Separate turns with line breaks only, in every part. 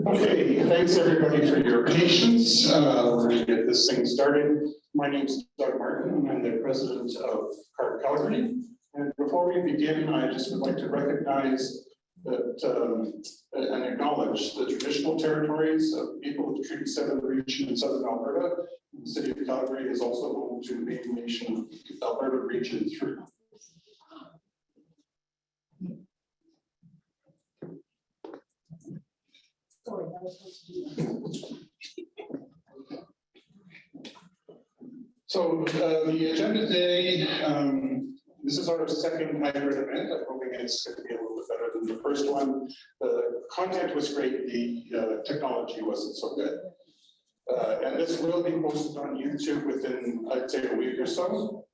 Okay, thanks everybody for your patience. We're going to get this thing started. My name is Doug Martin, and I'm the president of CARP Calgary. And before we begin, I just would like to recognize that and acknowledge the traditional territories of people of the Treaty 7 region in southern Alberta. The city of Calgary is also home to the Métis Nation Alberta Region 3.
Sorry, that was supposed to be.
So the agenda today, this is our second hybrid event. I'm hoping it's going to be a little bit better than the first one. The content was great, the technology wasn't so good. And this will be posted on YouTube within, I'd say, a week or so.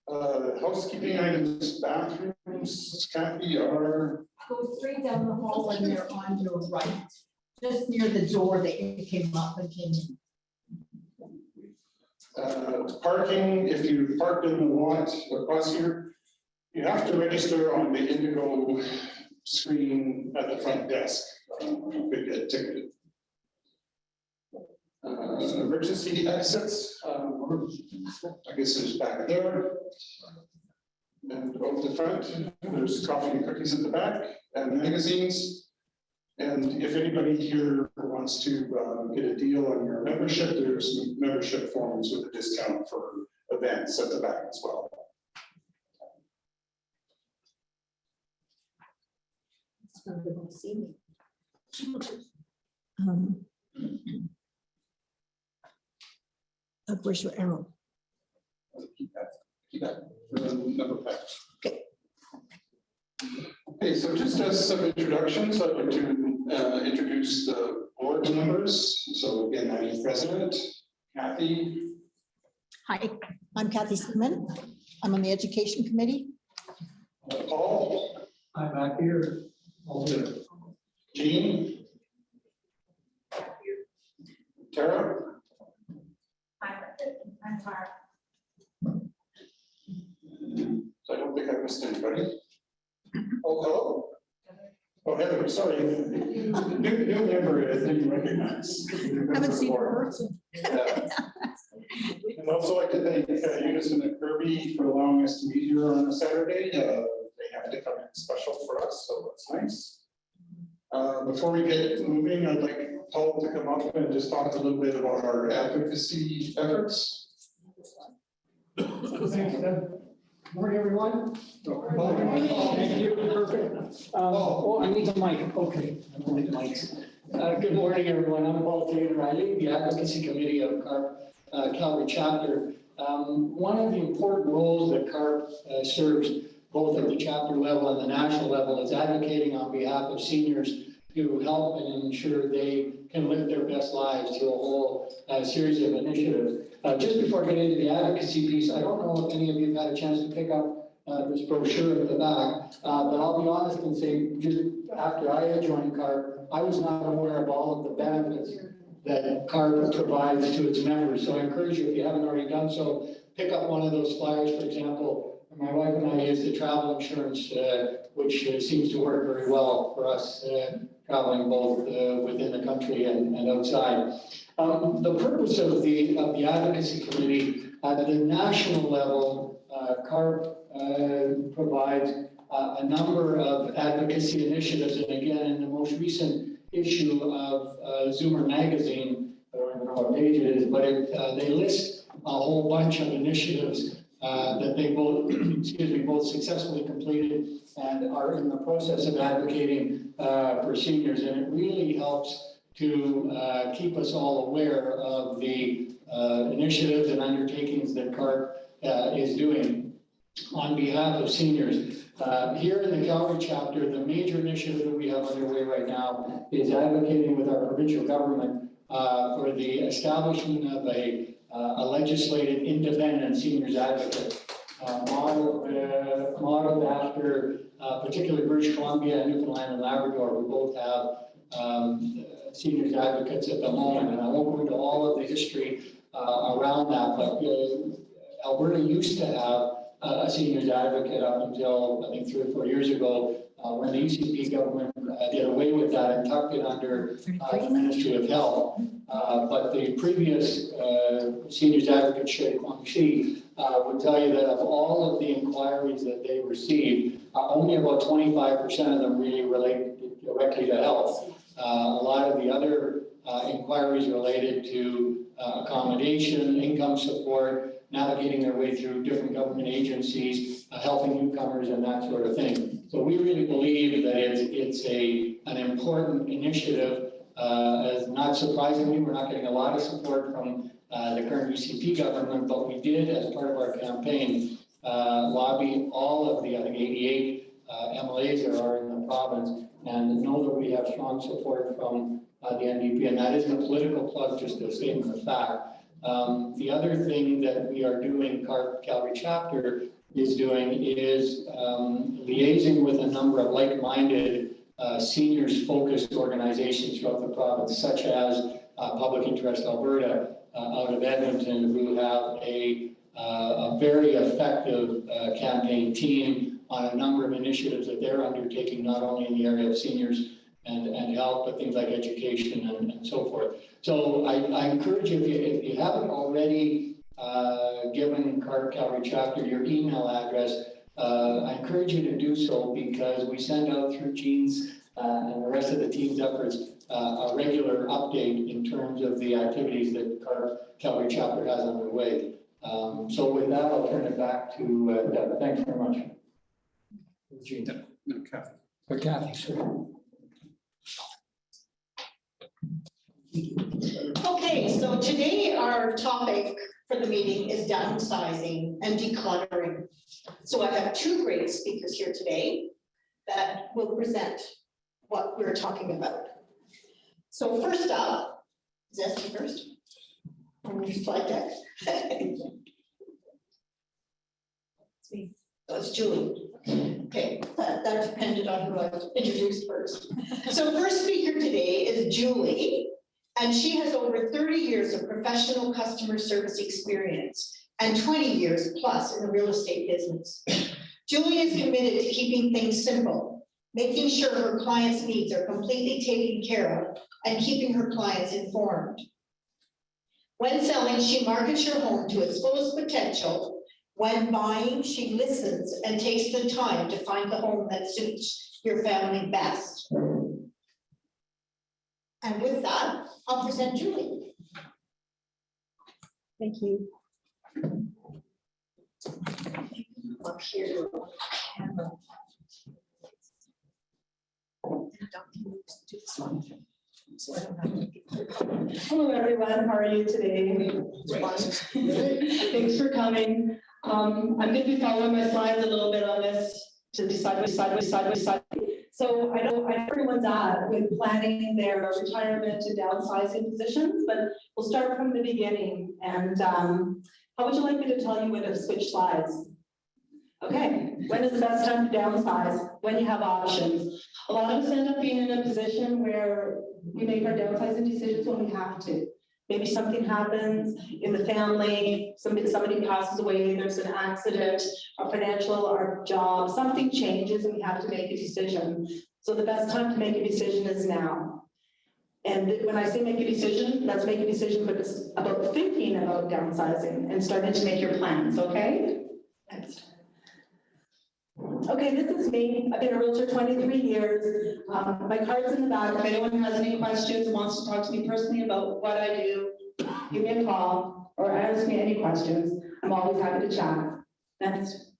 Housekeeping items, bathrooms, Kathy, are...
Go straight down the hall and they're on your right, just near the door that you came up and came in.
Parking, if you parked in the lot across here, you have to register on the Indigo screen at the front desk. You could get ticketed. Emergency exits, I guess there's back there. And over the front, there's coffee and cookies at the back and magazines. And if anybody here wants to get a deal on your membership, there's membership forms with a discount for events at the back as well.
They won't see me. Where's your arrow?
Keep that number back. Okay, so just as some introductions, I'd like to introduce the board members. So again, I'm the president, Kathy.
Hi, I'm Kathy Seaman. I'm on the education committee.
Paul.
I'm back here.
Jean. Tara.
I'm Tara.
So I don't think I missed anybody. Oh, hello. Oh, Heather, sorry. New member I didn't recognize.
Haven't seen her person.
And also like to thank Unison and Kirby for allowing us to meet here on a Saturday. They have to come in special for us, so that's nice. Before we get moving, I'd like Paul to come up and just talk a little bit about our advocacy efforts.
Thanks, Doug. Morning, everyone.
Paul.
Thank you. Perfect. Oh, I need the mic. Okay. I don't need mics. Good morning, everyone. I'm Paul Taylor. I lead the advocacy committee of CARP Calgary chapter. One of the important roles that CARP serves both at the chapter level and the national level is advocating on behalf of seniors to help and ensure they can live their best lives through a whole series of initiatives. Just before I get into the advocacy piece, I don't know if any of you have had a chance to pick up this brochure at the back, but I'll be honest and say, just after I had joined CARP, I was not aware of all of the benefits that CARP provides to its members. So I encourage you, if you haven't already done so, pick up one of those flyers. For example, my wife and I use the travel insurance, which seems to work very well for us, traveling both within the country and outside. The purpose of the advocacy committee at the national level, CARP provides a number of advocacy initiatives, and again, in the most recent issue of Zoomer magazine, I don't even know what page it is, but they list a whole bunch of initiatives that they both, both successfully completed and are in the process of advocating for seniors, and it really helps to keep us all aware of the initiatives and undertakings that CARP is doing on behalf of seniors. Here in the Calgary chapter, the major initiative that we have underway right now is advocating with our provincial government for the establishment of a legislated independent seniors advocate, modeled after particularly British Columbia and Newfoundland and Labrador, who both have seniors advocates at the moment. And I won't go into all of the history around that, but Alberta used to have a seniors advocate up until I think 3 or 4 years ago. when the UCP government did away with that and tucked it under the Ministry of Health. But the previous Seniors Advocate, Shay Kwang Shi, would tell you that of all of the inquiries that they received, only about 25% of them really relate directly to health. A lot of the other inquiries related to accommodation, income support, navigating their way through different government agencies, helping newcomers and that sort of thing. So we really believe that it's an important initiative. As not surprisingly, we're not getting a lot of support from the current UCP government, but we did, as part of our campaign, lobby all of the, I think, 88 MLAs there are in the province, and know that we have strong support from the NDP, and that isn't a political plug, just a statement of fact. The other thing that we are doing, CARP Calgary chapter is doing, is liaising with a number of like-minded seniors-focused organizations throughout the province, such as Public Interest Alberta out of Edmonton, who have a very effective campaign team on a number of initiatives that they're undertaking, not only in the area of seniors and health, but things like education and so forth. So I encourage you, if you haven't already given CARP Calgary chapter your email address, I encourage you to do so, because we send out through Jean's and the rest of the team's efforts a regular update in terms of the activities that CARP Calgary chapter has underway. So with that, I'll turn it back to Deb. Thanks very much. Jean.
Okay.
Or Kathy, sorry.
Okay, so today our topic for the meeting is downsizing and decluttering. So I have two great speakers here today that will present what we're talking about. So first up, is Esty first? On your slide deck. Oh, it's Julie. Okay, that depended on who I introduced first. So first speaker today is Julie, and she has over 30 years of professional customer service experience and 20 years plus in the real estate business. Julie is committed to keeping things simple, making sure her clients' needs are completely taken care of, and keeping her clients informed. When selling, she markets your home to its fullest potential. When buying, she listens and takes the time to find the home that suits your family best. And with that, I'll present Julie. Thank you. Up here.
Hello, everyone. How are you today? Thanks for coming. I'm going to be following my slides a little bit on this to decide. So I know everyone's at with planning their retirement and downsizing positions, but we'll start from the beginning. And how would you like me to tell you when to switch slides? Okay, when is the best time to downsize? When you have options. A lot of us end up being in a position where we make our downsizing decisions when we have to. Maybe something happens in the family, somebody passes away, there's an accident, our financial, our job, something changes and we have to make a decision. So the best time to make a decision is now. And when I say make a decision, let's make a decision, but it's about thinking about downsizing and starting to make your plans, okay? Next. Okay, this is me. I've been a realtor 23 years. My card's in the back. If anyone has any questions, wants to talk to me personally about what I do, give me a call or ask me any questions. I'm always happy to chat. Next.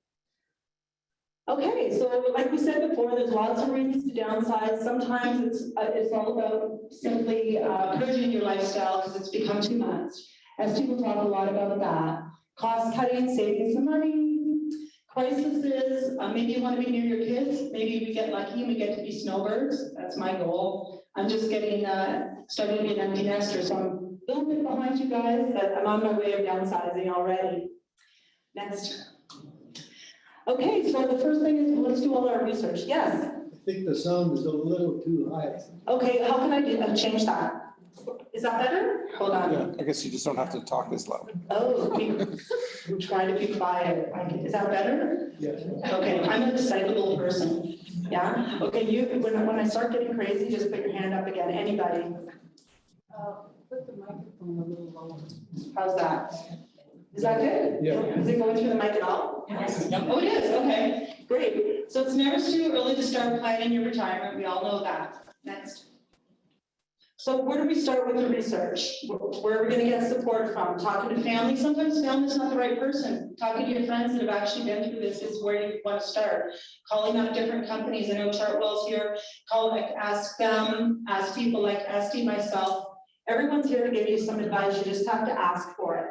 Okay, so like we said before, there's lots of reasons to downsize. Sometimes it's all about simply purging your lifestyle because it's become too much. As people talk a lot about that. Cost cutting, saving some money. Crises, maybe you want to be near your kids. Maybe we get lucky and we get to be snowbirds. That's my goal. I'm just getting starting to be an empty nester, so I'm a little bit behind you guys, but I'm on my way of downsizing already. Next. Okay, so the first thing is let's do all our research. Yes?
I think the sound is a little too high.
Okay, how can I change that? Is that better? Hold on.
Yeah, I guess you just don't have to talk as loud.
Oh, I'm trying to be quiet. Is that better?
Yes.
Okay, I'm an excitable person. Yeah? Okay, when I start getting crazy, just put your hand up again. Anybody? Put the microphone a little lower. How's that? Is that good?
Yeah.
Is it going through the mic at all?
Yes.
Oh, it is, okay, great. So it's never too early to start planning your retirement, we all know that. Next. So where do we start with the research? Where are we gonna get support from? Talking to family, sometimes family's not the right person. Talking to your friends that have actually been through this is where you wanna start. Calling up different companies, I know Chartwell's here, ask them, ask people like Esty, myself. Everyone's here to give you some advice, you just have to ask for it.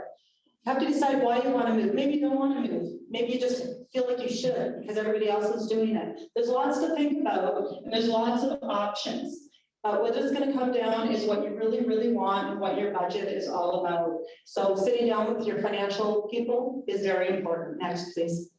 You have to decide why you want to move. Maybe you don't want to move. Maybe you just feel like you should because everybody else is doing it. There's lots to think about and there's lots of options. What it's going to come down is what you really, really want and what your budget is all about. So sitting down with your financial people is very important. Next, please.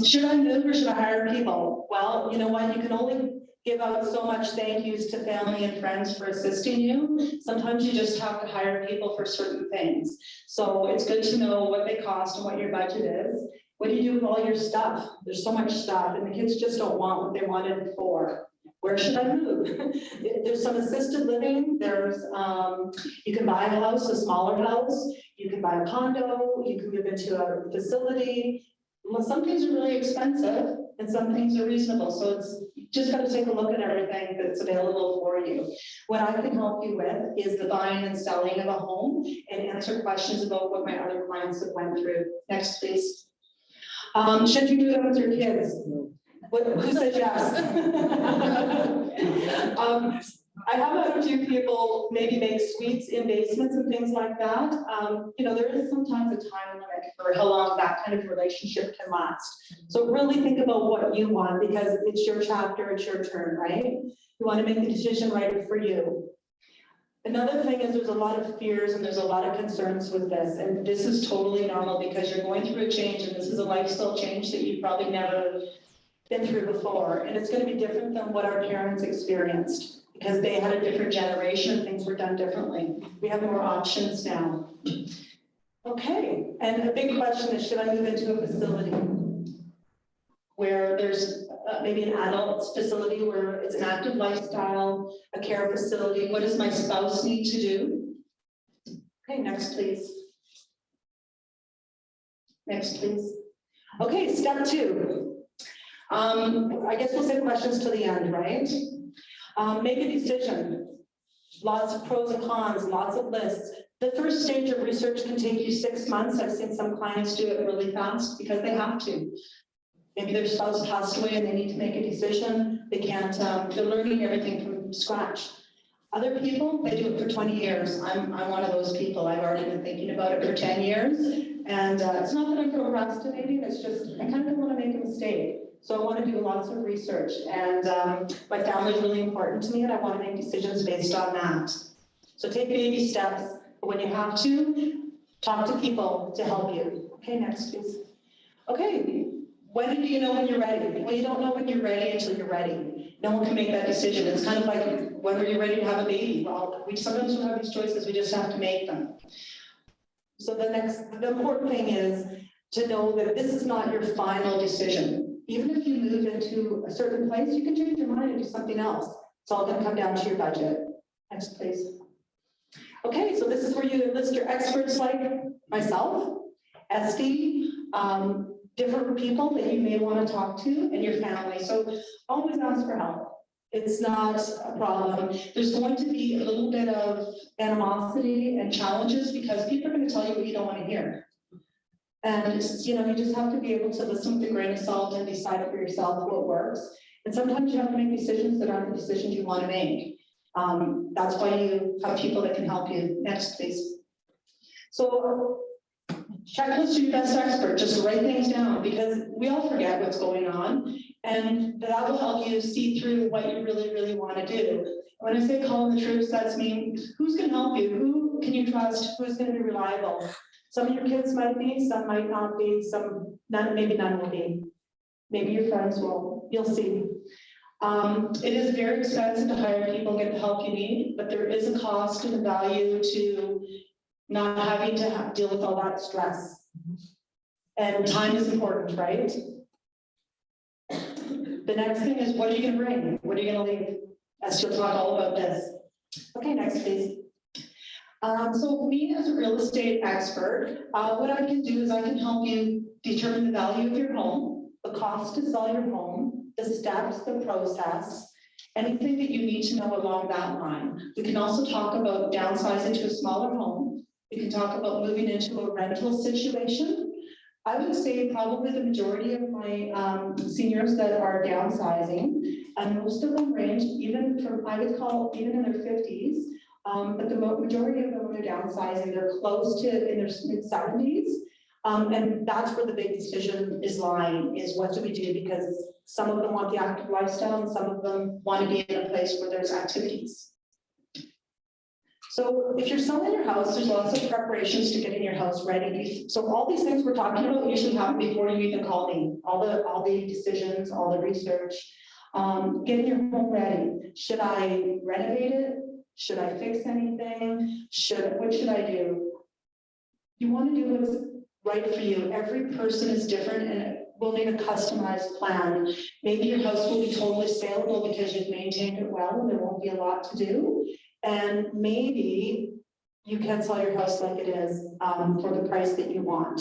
Should I move or should I hire people? Well, you know what? You can only give out so much thank yous to family and friends for assisting you. Sometimes you just have to hire people for certain things. So it's good to know what they cost and what your budget is. What do you do with all your stuff? There's so much stuff and the kids just don't want what they wanted before. Where should I move? There's some assisted living. There's, you can buy a house, a smaller house. You can buy a condo. You can move into a facility. Well, some things are really expensive and some things are reasonable. So it's just got to take a look at everything that's available for you. What I can help you with is the buying and selling of a home and answer questions about what my other clients have went through. Next, please. Should you do it with your kids? Who said yes? I have had a few people maybe make suites in basements and things like that. You know, there is sometimes a time limit for how long that kind of relationship can last. So really think about what you want because it's your chapter, it's your turn, right? You want to make the decision right for you. Another thing is there's a lot of fears and there's a lot of concerns with this, and this is totally normal because you're going through a change and this is a lifestyle change that you've probably never been through before, and it's going to be different than what our parents experienced because they had a different generation, things were done differently. We have more options now. Okay, and a big question is, should I move into a facility where there's maybe an adult facility where it's an active lifestyle, a care facility? What does my spouse need to do? Okay, next, please. Next, please. Okay, step 2. I guess we'll save questions to the end, right? Make a decision. Lots of pros and cons, lots of lists. The first stage of research can take you 6 months. I've seen some clients do it really fast because they have to. Maybe their spouse passed away and they need to make a decision. They can't, they're learning everything from scratch. Other people, they do it for 20 years. I'm one of those people. I've already been thinking about it for 10 years. And it's not that I'm procrastinating, it's just, I kind of don't want to make a mistake. So I want to do lots of research, and my family is really important to me, and I want to make decisions based on that. So take baby steps, but when you have to, talk to people to help you. Okay, next, please. Okay, when do you know when you're ready? Well, you don't know when you're ready until you're ready. No one can make that decision. It's kind of like, when are you ready to have a baby? Well, we sometimes don't have these choices, we just have to make them. So the important thing is to know that this is not your final decision. Even if you move into a certain place, you can change your mind and do something else. It's all going to come down to your budget. Next, please. Okay, so this is where you enlist your experts like myself, Esty, different people that you may want to talk to, and your family. So always ask for help. It's not a problem. There's going to be a little bit of animosity and challenges because people are going to tell you what you don't want to hear. And you know, you just have to be able to listen with a grain of salt and decide for yourself what works. And sometimes you have to make decisions that aren't the decisions you want to make. That's why you have people that can help you. Next, please. So checklist to your best expert, just write things down because we all forget what's going on. And that will help you see through what you really, really want to do. When I say call the troops, that's mean who's going to help you? Who can you trust? Who's going to be reliable? Some of your kids might be, some might not be, maybe none will be. Maybe your friends will, you'll see. It is very expensive to hire people, get the help you need, but there is a cost and a value to not having to deal with all that stress. And time is important, right? The next thing is, what are you gonna bring? What are you gonna leave? She'll talk all about this. Okay, next, please. So me as a real estate expert, what I can do is I can help you determine the value of your home, the cost to sell your home, the steps, the process, anything that you need to know along that line. We can also talk about downsizing to a smaller home. We can talk about moving into a rental situation. I would say probably the majority of my seniors that are downsizing, and most of them range even from, I would call even in their 50s, but the majority of them when they're downsizing, they're close to in their mid-70s. And that's where the big decision is lying, is what do we do? Because some of them want the active lifestyle and some of them want to be in a place where there's activities. So if you're selling your house, there's lots of preparations to getting your house ready. So all these things we're talking about usually happen before you even call me. All the decisions, all the research, getting your home ready. Should I renovate it? Should I fix anything? What should I do? You want to do what's right for you. Every person is different and will need a customized plan. Maybe your house will be totally saleable because you've maintained it well and there won't be a lot to do. And maybe you can sell your house like it is for the price that you want.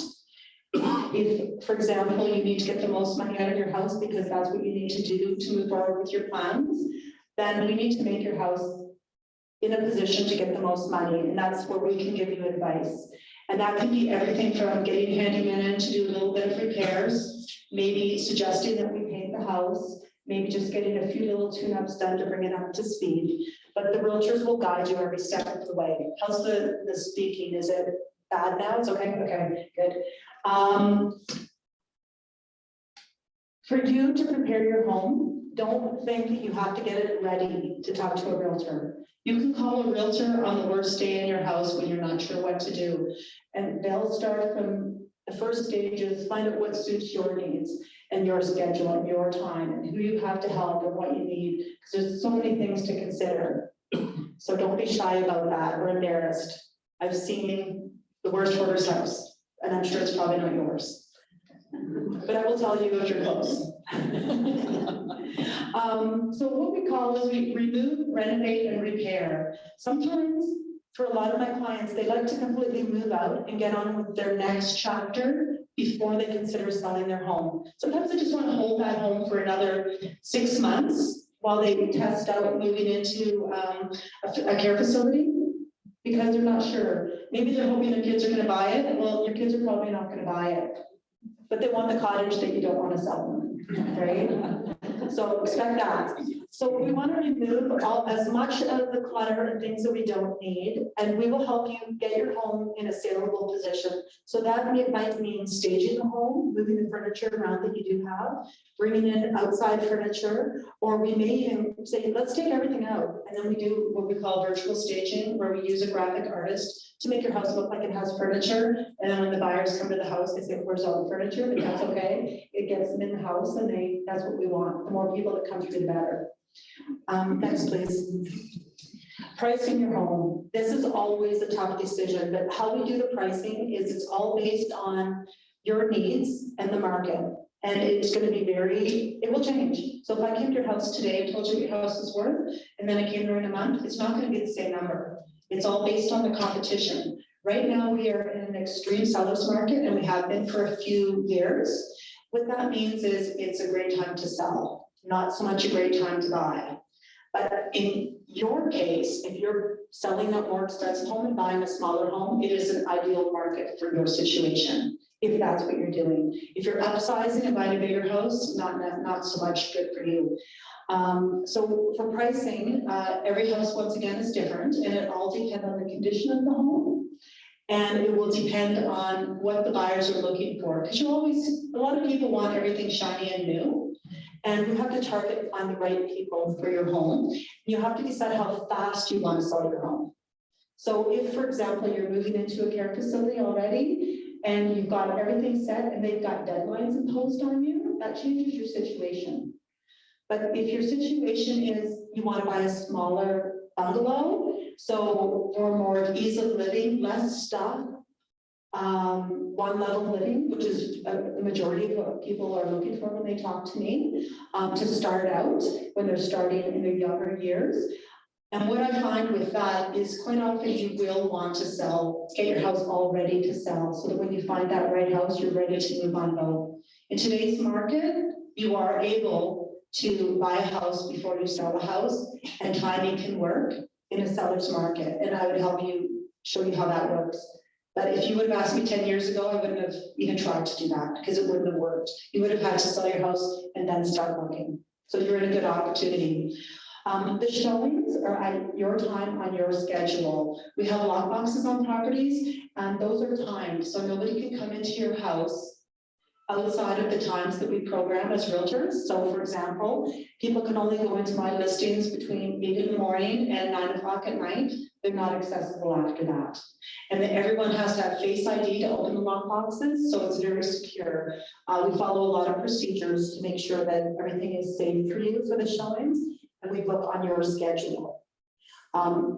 If, for example, you need to get the most money out of your house because that's what you need to do to move forward with your plans, then we need to make your house in a position to get the most money. And that's where we can give you advice. And that can be everything from getting a handyman in to do a little bit of repairs, maybe suggesting that we paint the house, maybe just getting a few little tune-ups done to bring it up to speed. But the realtors will guide you every step of the way. How's the speaking? Is it bad now? It's okay? Okay, good. For you to prepare your home, don't think that you have to get it ready to talk to a realtor. You can call a realtor on the worst day in your house when you're not sure what to do. And they'll start from the first stages, find out what suits your needs and your schedule and your time and who you have to help and what you need. Because there's so many things to consider. So don't be shy about that or embarrassed. I've seen the worst hoarder's house, and I'm sure it's probably not yours. But I will tell you if you're close. So what we call is we remove, renovate, and repair. Sometimes for a lot of my clients, they like to completely move out and get on with their next chapter before they consider selling their home. Sometimes they just want to hold that home for another 6 months while they test out moving into a care facility because they're not sure. Maybe they're hoping their kids are going to buy it. Well, your kids are probably not going to buy it, but they want the cottage that you don't want to sell them, right? So expect that. So we want to remove as much of the clutter and things that we don't need, and we will help you get your home in a saleable position. So that might mean staging the home, moving the furniture around that you do have, bringing in outside furniture, or we may even say, let's take everything out. And then we do what we call virtual staging, where we use a graphic artist to make your house look like it has furniture. And then when the buyers come to the house, they say, where's all the furniture? But that's okay. It gets them in the house and that's what we want. The more people that come through, the better. Next, please. Pricing your home. This is always a tough decision, but how we do the pricing is it's all based on your needs and the market. And it's going to be it will change. So if I came to your house today and told you what your house is worth, and then I came there in a month, it's not going to be the same number. It's all based on the competition. Right now, we are in an extreme seller's market, and we have been for a few years. What that means is it's a great time to sell, not so much a great time to buy. But in your case, if you're selling a more expensive home and buying a smaller home, it is an ideal market for your situation, if that's what you're doing. If you're upsizing and buying a bigger house, not so much good for you. So for pricing, every house, once again, is different, and it all depends on the condition of the home. And it will depend on what the buyers are looking for. Because a lot of people want everything shiny and new. And you have to target and find the right people for your home. You have to decide how fast you want to sell your home. So if, for example, you're moving into a care facility already and you've got everything set and they've got deadlines imposed on you, that changes your situation. But if your situation is you want to buy a smaller bungalow, so for more ease of living, less stuff, one level living, which is the majority of what people are looking for when they talk to me, to start out when they're starting in their younger years. And what I find with that is quite often you will want to sell, get your house all ready to sell, so that when you find that right house, you're ready to move on go. In today's market, you are able to buy a house before you sell a house, and timing can work in a seller's market. And I would help you, show you how that works. But if you would have asked me 10 years ago, I wouldn't have even tried to do that because it wouldn't have worked. You would have had to sell your house and then start looking. So you're in a good opportunity. The showings are at your time on your schedule. We have lock boxes on properties, and those are timed, so nobody can come into your house outside of the times that we program as realtors. So for example, people can only go into my listings between 8 in the morning and 9 o'clock at night. They're not accessible after that. And then everyone has to have Face ID to open the lock boxes, so it's very secure. We follow a lot of procedures to make sure that everything is safe for you for the showings, and we book on your schedule.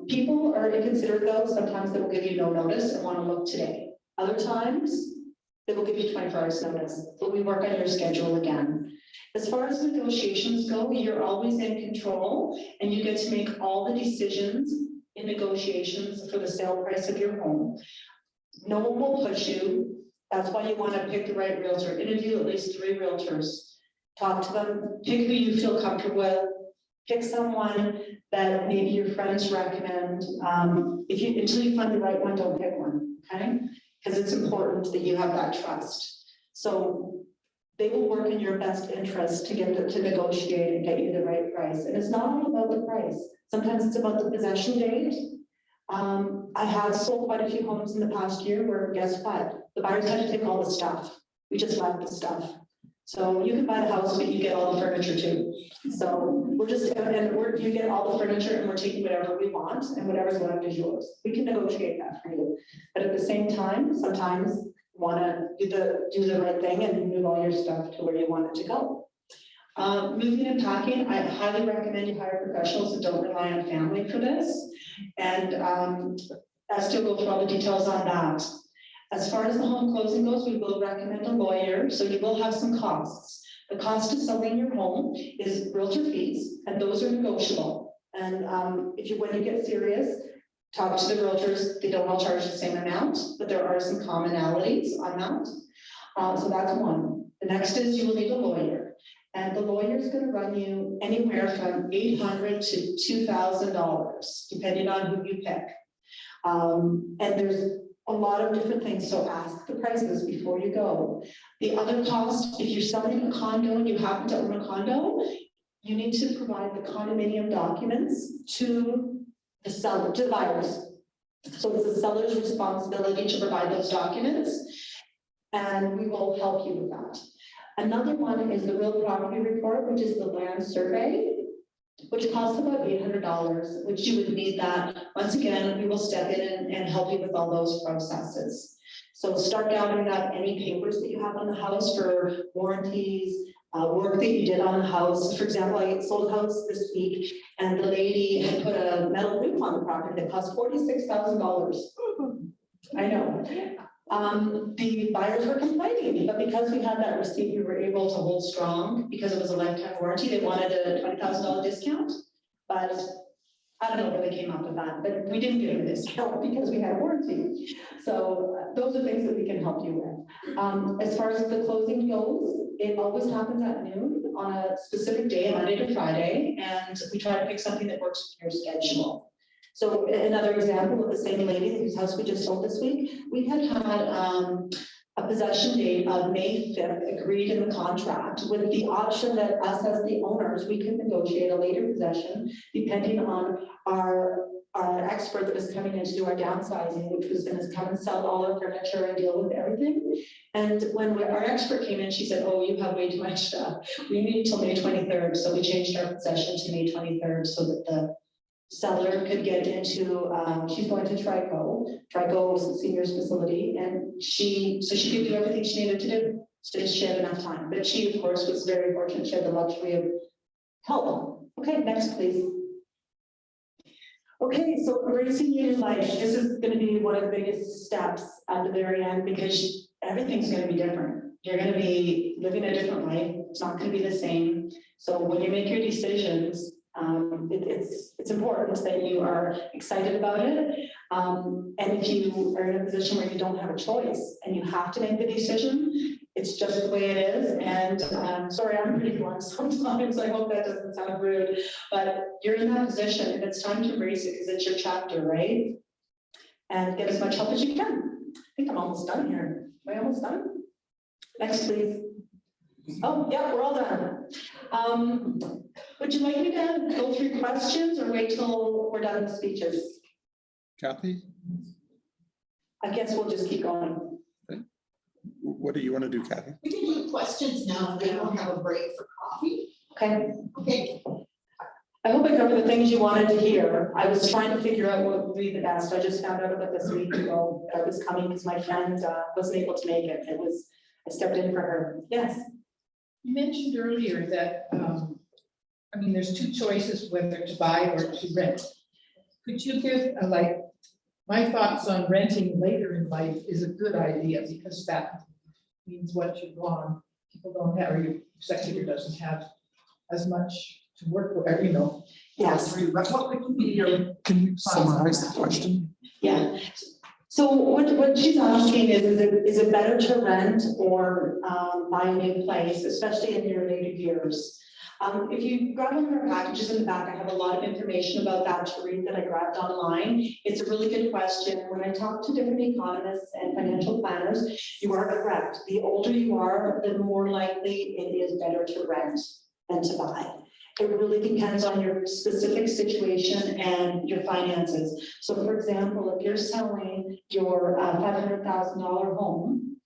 People are inconsiderate though. Sometimes they will give you no notice and want to look today. Other times, they will give you 24 hours notice, but we work on your schedule again. As far as negotiations go, you're always in control, and you get to make all the decisions in negotiations for the sale price of your home. No one will push you. That's why you want to pick the right realtor. Interview at least 3 realtors. Talk to them, pick who you feel comfortable with. Pick someone that maybe your friends recommend. Until you find the right one, don't pick one, okay? Because it's important that you have that trust. So they will work in your best interest to negotiate and get you the right price. And it's not all about the price. Sometimes it's about the possession date. I have sold quite a few homes in the past year where, guess what? The buyers had to take all the stuff. We just left the stuff. So you can buy the house, but you get all the furniture too. So you get all the furniture, and we're taking whatever we want, and whatever's left is yours. We can negotiate that for you. But at the same time, sometimes you want to do the right thing and move all your stuff to where you want it to go. Moving and packing, I highly recommend you hire professionals and don't rely on family for this. And Esther will go through all the details on that. As far as the home closing goes, we will recommend a lawyer, so you will have some costs. The cost of selling your home is realtor fees, and those are negotiable. And when you get serious, talk to the realtors. They don't all charge the same amount, but there are some commonalities on that. So that's one. The next is you will need a lawyer, and the lawyer is going to run you anywhere from $800 to $2,000, depending on who you pick. And there's a lot of different things, so ask the prices before you go. The other cost, if you're selling a condo and you happen to own a condo, you need to provide the condominium documents to the seller, to the buyers. So it's the seller's responsibility to provide those documents, and we will help you with that. Another one is the real property report, which is the land survey, which costs about $800, which you would need that. Once again, we will step in and help you with all those processes. So start gathering up any papers that you have on the house for warranties, work that you did on the house. For example, I sold a house this week, and the lady had put a metal roof on the property that cost $46,000. I know. The buyers were complaining, but because we had that receipt, we were able to hold strong because it was a lifetime warranty. They wanted a $20,000 discount, but I don't know where they came up with that, but we didn't give them a discount because we had a warranty. So those are things that we can help you with. As far as the closing goes, it always happens at noon on a specific day, Monday to Friday, and we try to pick something that works with your schedule. So another example of the same lady whose house we just sold this week, we had a possession date of May 5th agreed in the contract with the option that us as the owners, we could negotiate a later possession depending on our expert that was coming in to do our downsizing, which was going to come and sell all our furniture and deal with everything. And when our expert came in, she said, "Oh, you have way too much stuff. We need till May 23rd. So we changed our possession to May 23rd so that the seller could get into, she's going to Trico. Trico is the seniors facility, and she could do everything she needed to do. So she had enough time. But she, of course, was very fortunate. She had the luxury of help. Okay, next, please. Okay, so embracing your life, this is gonna be one of the biggest steps at the very end because everything's gonna be different. You're gonna be living a different life, it's not gonna be the same. So when you make your decisions, it's important that you are excited about it. And if you are in a position where you don't have a choice and you have to make the decision, it's just the way it is. And sorry, I'm pretty blunt sometimes. I hope that doesn't sound rude, but you're in that position and it's time to embrace it because it's your chapter, right? And get as much help as you can. I think I'm almost done here. Am I almost done? Next, please. Oh, yeah, we're all done. Would you like me to go through questions or wait till we're done with speeches?
Kathy,
I guess we'll just keep going.
what do you want to do, Kathy?
We can do questions now, and then we'll have a break for coffee.
Okay.
Okay.
I hope I covered the things you wanted to hear. I was trying to figure out what would be the best. I just found out about this week ago that I was coming because my friend wasn't able to make it. I stepped in for her. Yes.
You mentioned earlier that, I mean, there's two choices whether to buy or to rent. Could you give my thoughts on renting later in life is a good idea because that means once you're gone, people don't have, or your executor doesn't have as much to work with, you know.
Yes.
But what would be your?
Can you summarize the question?
Yeah. So what she's asking is it better to rent or buy a new place, especially in your later years? If you grab one of our packages in the back, I have a lot of information about that to read that I grabbed online. It's a really good question. When I talk to different economists and financial planners, you are correct. The older you are, the more likely it is better to rent than to buy. It really depends on your specific situation and your finances. So for example, if you're selling your $500,000 home,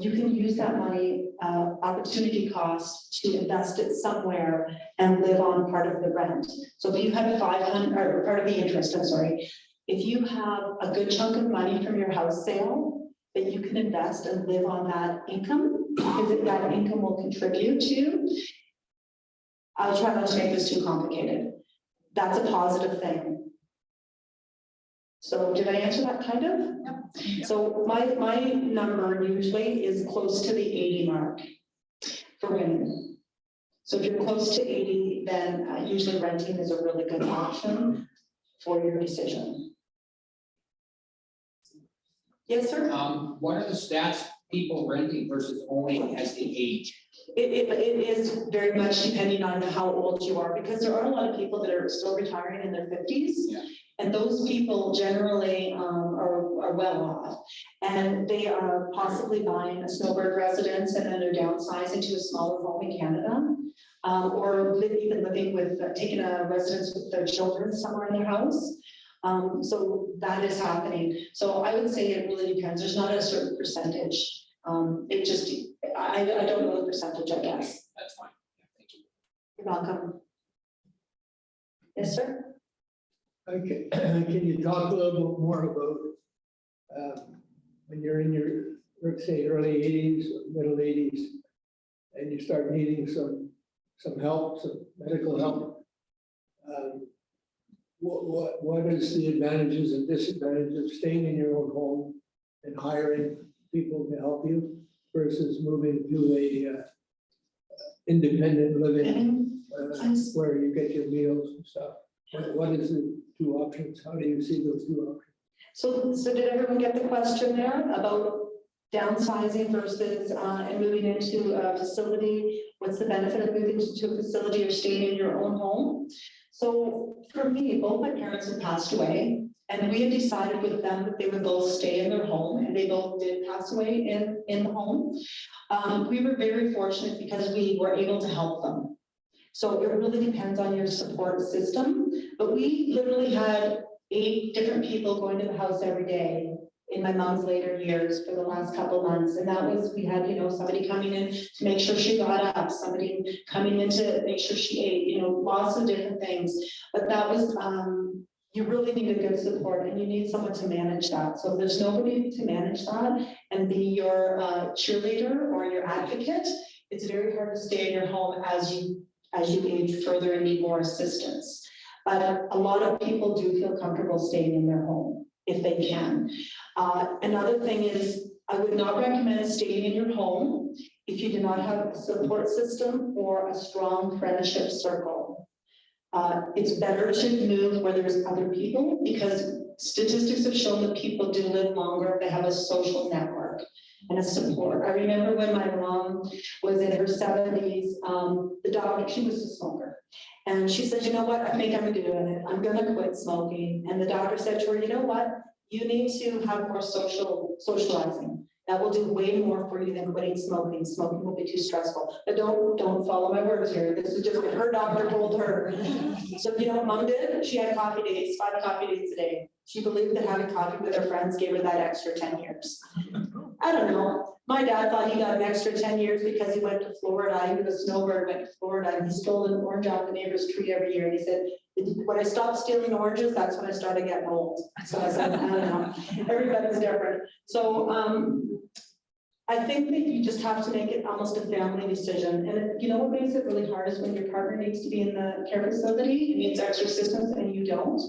you can use that money, opportunity cost, to invest it somewhere and live on part of the rent. So if you have 500, or part of the interest, I'm sorry, if you have a good chunk of money from your house sale that you can invest and live on that income, because that income will contribute to, I'll try not to make this too complicated. That's a positive thing. So did I answer that kind of?
Yep.
So my number usually is close to the 80 mark for women. So if you're close to 80, then usually renting is a really good option for your decision. Yes, sir?
What are the stats people renting versus owning as the age?
It is very much depending on how old you are, because there are a lot of people that are still retiring in their 50s.
Yeah.
And those people generally are well off. And they are possibly buying a snowbird residence and then they're downsizing to a smaller home in Canada. Or even living with, taking a residence with their children somewhere in their house. So that is happening. So I would say it really depends. There's not a certain percentage. It just, I don't know the percentage, I guess.
That's fine. Thank you.
You're welcome. Yes, sir?
Okay, can you talk a little bit more about when you're in your, let's say, early 80s or middle 80s, and you start needing some help, some medical help? What is the advantages and disadvantages of staying in your own home and hiring people to help you versus moving to a independent living where you get your meals and stuff? What is the two options? How do you see those two options?
So did everyone get the question there about downsizing versus and moving into a facility? What's the benefit of moving to a facility or staying in your own home? So for me, both my parents have passed away, and we had decided with them that they would both stay in their home, and they both did pass away in the home. We were very fortunate because we were able to help them. So it really depends on your support system, but we literally had 8 different people going to the house every day in my mom's later years for the last couple months. And that was, we had, somebody coming in to make sure she got up, somebody coming in to make sure she ate, lots of different things. But that was, you really need a good support and you need someone to manage that. So if there's nobody to manage that and be your cheerleader or your advocate, it's very hard to stay in your home as you age further and need more assistance. But a lot of people do feel comfortable staying in their home if they can. Another thing is, I would not recommend staying in your home if you do not have a support system or a strong friendship circle. It's better to move where there's other people, because statistics have shown that people do live longer if they have a social network and a support. I remember when my mom was in her 70s, the doctor, she was a smoker. And she said, you know what, I think I'm doing it. I'm gonna quit smoking. And the doctor said to her, you know what, you need to have more socializing. That will do way more for you than quitting smoking. Smoking will be too stressful. But don't follow my words here. This is just what her doctor told her. So you know what mom did? She had coffee dates, 5 coffee dates a day. She believed that having coffee with her friends gave her that extra 10 years. I don't know. My dad thought he got an extra 10 years because he went to Florida. He was a snowbird, went to Florida, and he stole an orange off the neighbor's tree every year. And he said, when I stopped stealing oranges, that's when I started getting old. So I said, I don't know. Everybody's different. So I think that you just have to make it almost a family decision. And you know what makes it really hard is when your partner needs to be in the care facility and needs extra assistance and you don't.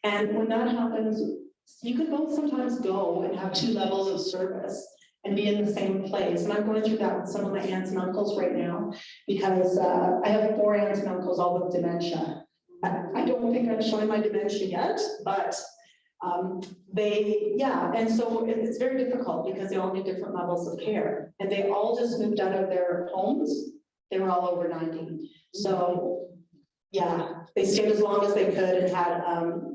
And when that happens, you could both sometimes go and have 2 levels of service and be in the same place. And I'm going through that with some of my aunts and uncles right now, because I have 4 aunts and uncles, all with dementia. I don't think I'm showing my dementia yet, but and so it's very difficult because they all need different levels of care, and they all just moved out of their homes. They were all over 90. So yeah, they stayed as long as they could and had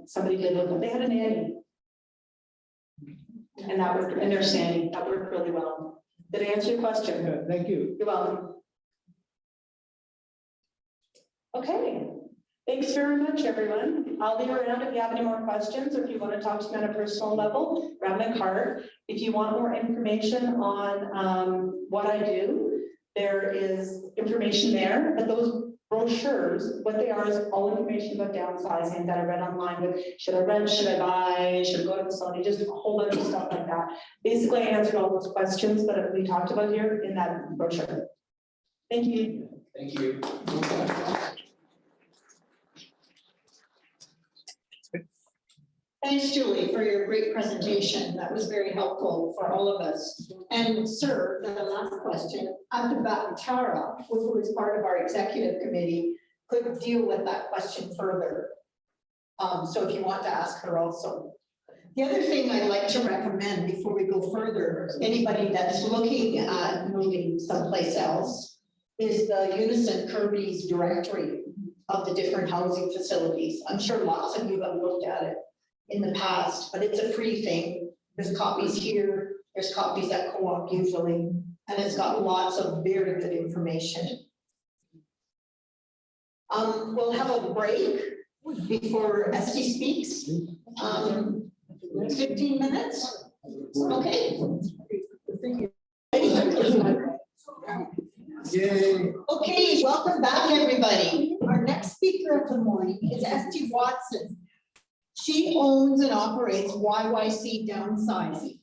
somebody live with them. They had a nanny. And that worked, and their nanny, that worked really well. Did I answer your question?
Yeah, thank you.
You're welcome. Okay, thanks very much, everyone. I'll be around if you have any more questions, or if you want to talk to me on a personal level, grab my card. If you want more information on what I do, there is information there, but those brochures, what they are is all information about downsizing that I read online with, should I rent, should I buy, should I go to the facility, just a whole bunch of stuff like that. Basically, I answered all those questions that we talked about here in that brochure. Thank you.
Thank you.
Thanks, Julie, for your great presentation. That was very helpful for all of us. And sir, the last question, Tara, who is part of our executive committee, could deal with that question further. So if you want to ask her also. The other thing I'd like to recommend before we go further, anybody that's looking at moving someplace else, is the Unison Kirby's directory of the different housing facilities. I'm sure lots of you have looked at it in the past, but it's a free thing. There's copies here, there's copies at Co-op usually, and it's got lots of very good information. We'll have a break before Esty speaks. 15 minutes, okay.
Yay.
Okay, welcome back, everybody. Our next speaker of the morning is Esty Watson. She owns and operates YYC Downsizing.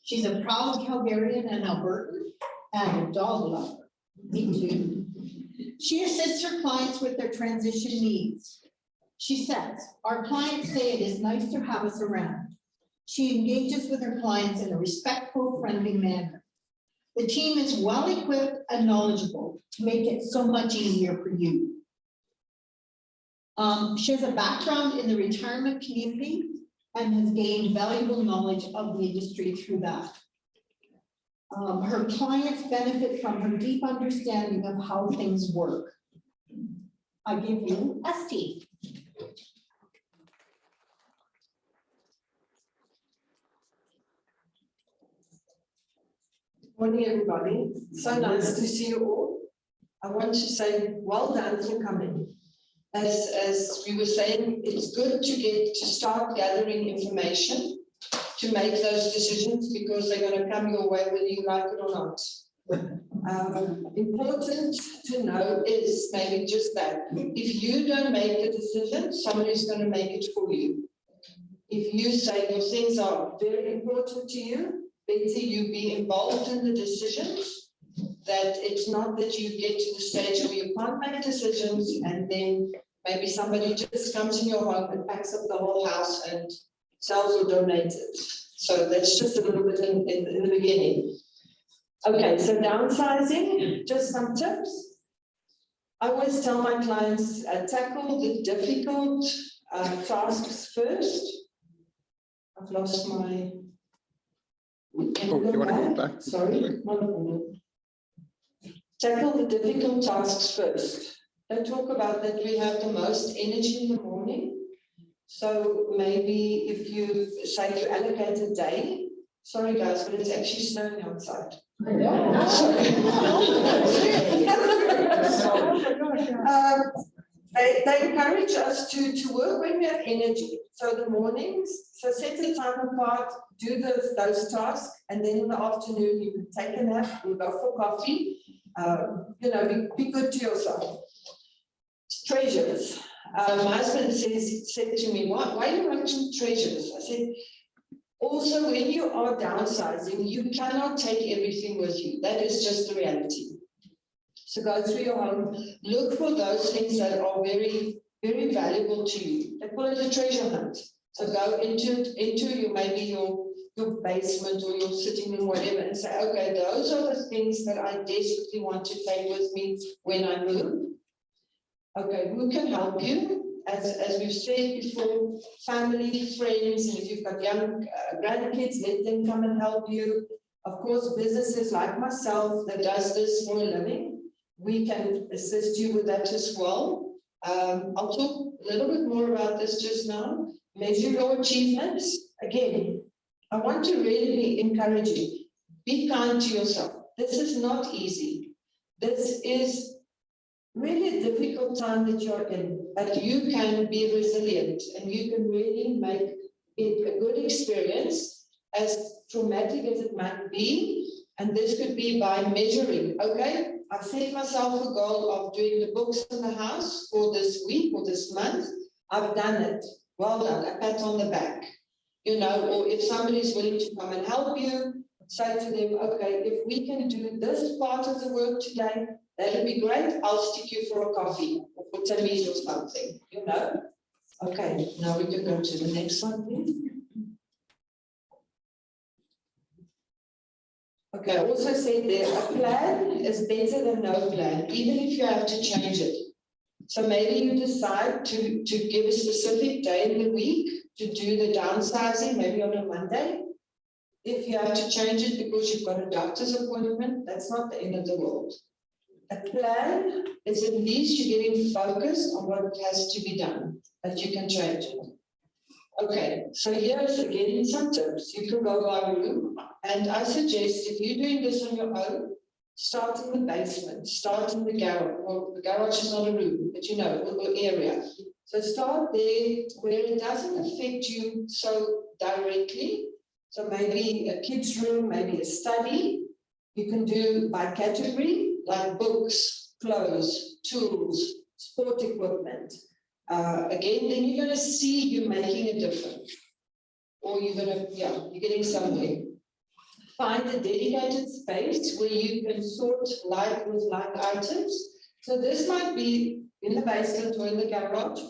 She's a proud Calgarian and Albertan and a dog lover. Me too. She assists her clients with their transition needs. She says, our clients say it is nice to have us around. She engages with her clients in a respectful, friendly manner. The team is well equipped and knowledgeable to make it so much easier for you. She has a background in the retirement community and has gained valuable knowledge of the industry through that. Her clients benefit from her deep understanding of how things work. I give you Esty.
Morning, everybody. So nice to see you all. I want to say well done for coming. As we were saying, it's good to start gathering information to make those decisions, because they're going to come your way whether you like it or not. Important to know is maybe just that. If you don't make the decision, somebody's going to make it for you. If you say your things are very important to you, better you be involved in the decisions that it's not that you get to the stage where you can't make decisions and then maybe somebody just comes in your home and packs up the whole house and sells or donates it. So that's just a little bit in the beginning. Okay, so downsizing, just some tips. I always tell my clients, tackle the difficult tasks first. I've lost my.
Oh, you want to go back?
Sorry, not a problem. Tackle the difficult tasks first. They talk about that we have the most energy in the morning. So maybe if you say you allocate a day, sorry guys, but it's actually snowing outside. They encourage us to work when we have energy. So the mornings, so set the time apart, do those tasks, and then in the afternoon you can take a nap, you go for coffee. Be good to yourself. Treasures. My husband said to me, why are you writing treasures? I said, also when you are downsizing, you cannot take everything with you. That is just the reality. So go through your home, look for those things that are very, very valuable to you. They call it a treasure hunt. So go into maybe your basement or your sitting room, whatever, and say, okay, those are the things that I desperately want to take with me when I move. Okay, who can help you? As we've said before, family, friends, and if you've got young grandkids, let them come and help you. Of course, businesses like myself that does this for a living, we can assist you with that as well. I'll talk a little bit more about this just now. Measure your achievements. Again, I want to really encourage you. Be kind to yourself. This is not easy. This is really a difficult time that you're in, but you can be resilient and you can really make it a good experience, as traumatic as it might be. And this could be by measuring, okay, I've set myself a goal of doing the books in the house for this week or this month. I've done it. Well done, a pat on the back. Or if somebody is willing to come and help you, say to them, okay, if we can do this part of the work today, that would be great. I'll stick you for a coffee or for Timmy's or something, Okay, now we can go to the next one, please. Okay, I also said there, a plan is better than no plan, even if you have to change it. So maybe you decide to give a specific day in the week to do the downsizing, maybe on a Monday. If you have to change it because you've got a doctor's appointment, that's not the end of the world. A plan is at least you're getting focused on what has to be done, that you can change it. Okay, so here's again some tips. You can go by room, and I suggest if you're doing this on your own, start in the basement, start in the garage. Well, the garage is not a room, but an area. So start there where it doesn't affect you so directly. So maybe a kid's room, maybe a study. You can do by category, like books, clothes, tools, sport equipment. Again, then you're going to see you making a difference. Or you're getting somewhere. Find a dedicated space where you can sort like with like items. So this might be in the basement or in the garage,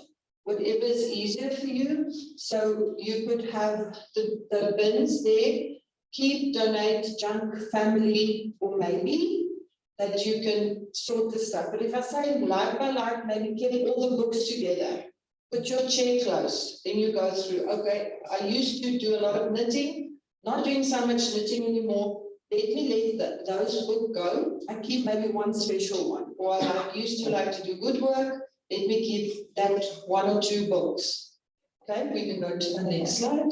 whatever is easier for you. So you could have the bins there, keep, donate, junk, family, or maybe that you can sort the stuff. But if I say like by like, maybe get all the books together, put your chair close, then you go through, okay, I used to do a lot of knitting, not doing so much knitting anymore. Let me let those books go. I keep maybe one special one. Or I used to like to do woodwork. Let me keep that 1 or 2 books. Okay, we can go to the next slide.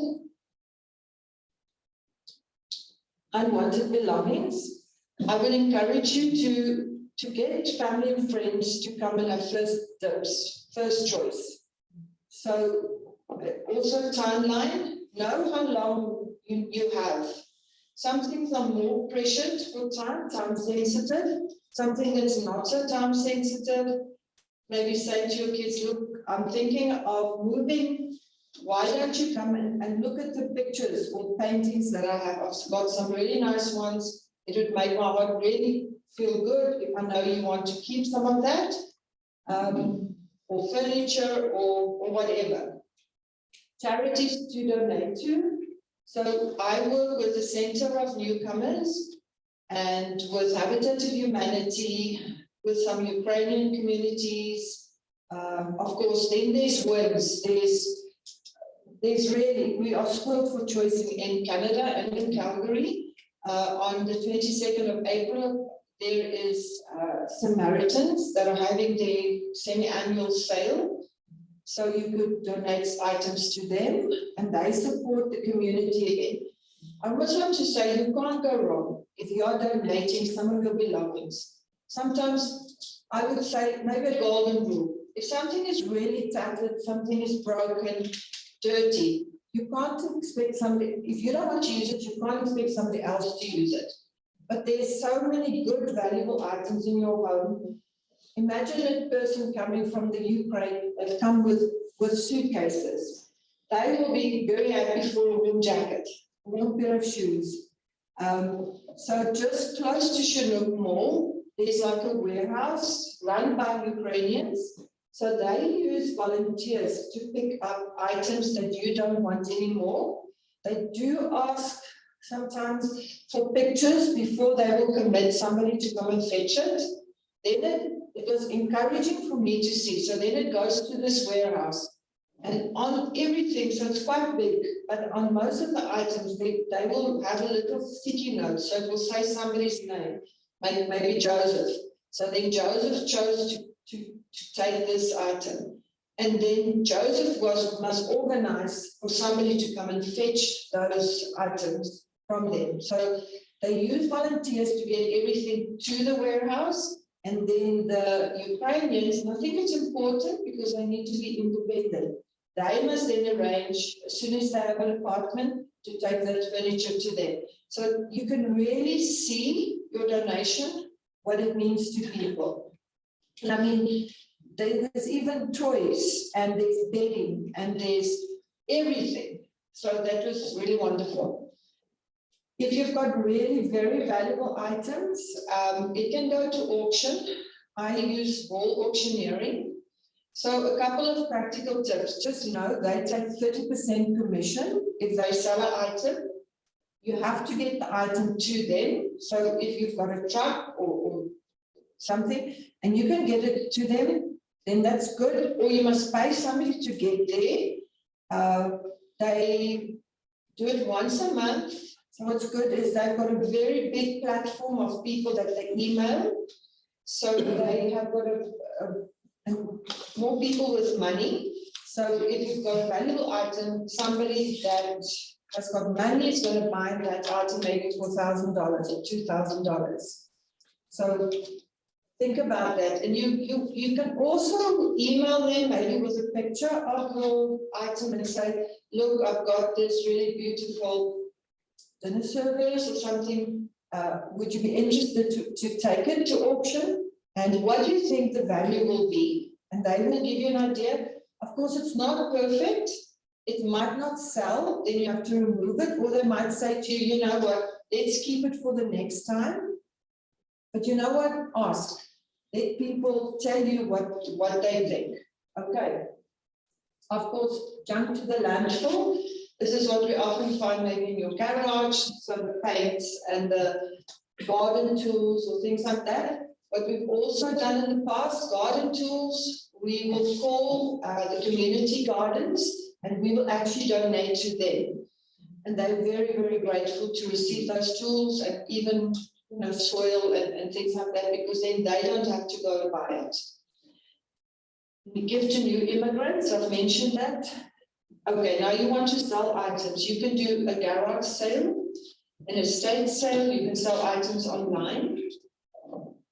Unwanted belongings. I would encourage you to get family and friends to come and have first dibs, first choice. So also timeline, know how long you have. Some things are more pressured for time sensitive. Something that's not so time sensitive. Maybe say to your kids, look, I'm thinking of moving. Why don't you come and look at the pictures or paintings that I have? I've got some really nice ones. It would make my heart really feel good, if I know you want to keep some of that, or furniture or whatever. Charities to donate to. So I work with the Center of Newcomers and with Habitat of Humanity, with some Ukrainian communities. Of course, then there's WIMS, there's really, we are spoiled for choice in Canada and in Calgary. On the 22nd of April, there is Samaritans that are having their semi-annual sale. So you could donate items to them and they support the community again. I almost want to say you can't go wrong if you are donating some of your belongings. Sometimes I would say maybe a golden rule. If something is really tattered, something is broken, dirty, you can't expect somebody, if you don't want to use it, you can't expect somebody else to use it. But there's so many good, valuable items in your home. Imagine a person coming from the Ukraine that come with suitcases. They will be very happy for a warm jacket, a warm pair of shoes. So just close to Chinook Mall, there's like a warehouse run by Ukrainians. So they use volunteers to pick up items that you don't want anymore. They do ask sometimes for pictures before they will commit somebody to come and fetch it. Then it was encouraging for me to see. So then it goes to this warehouse and on everything, so it's quite big, but on most of the items, they will have a little sticky note. So it will say somebody's name, maybe Joseph. So then Joseph chose to take this item. And then Joseph must organize for somebody to come and fetch those items from them. So they use volunteers to get everything to the warehouse. And then the Ukrainians, and I think it's important because they need to be independent. They must then arrange, as soon as they have an apartment, to take that furniture to them. So you can really see your donation, what it means to people. And I mean, there's even toys, and there's bedding, and there's everything. So that was really wonderful. If you've got really very valuable items, it can go to auction. I use wall auctioneering. So a couple of practical tips. Just know they take 30% commission if they sell an item. You have to get the item to them. So if you've got a truck or something, and you can get it to them, then that's good. Or you must pay somebody to get there. They do it once a month. So what's good is they've got a very big platform of people that they email. So they have got more people with money. So if you've got a valuable item, somebody that has got money is going to buy that item maybe for $1,000 or $2,000. So think about that. And you can also email them maybe with a picture of your item and say, look, I've got this really beautiful dinner service or something. Would you be interested to take it to auction? And what do you think the value will be? And they will give you an idea. Of course, it's not perfect. It might not sell, then you have to remove it. Or they might say to you, you know what, let's keep it for the next time. But you know what? Ask. Let people tell you what they think. Okay. Of course, jump to the landfill. This is what we often find maybe in your garage, some the paints and the garden tools or things like that. What we've also done in the past, garden tools, we will call the community gardens and we will actually donate to them. And they're very, very grateful to receive those tools and even soil and things like that, because then they don't have to go and buy it. We give to new immigrants, I've mentioned that. Okay, now you want to sell items. You can do a garage sale, an estate sale, you can sell items online.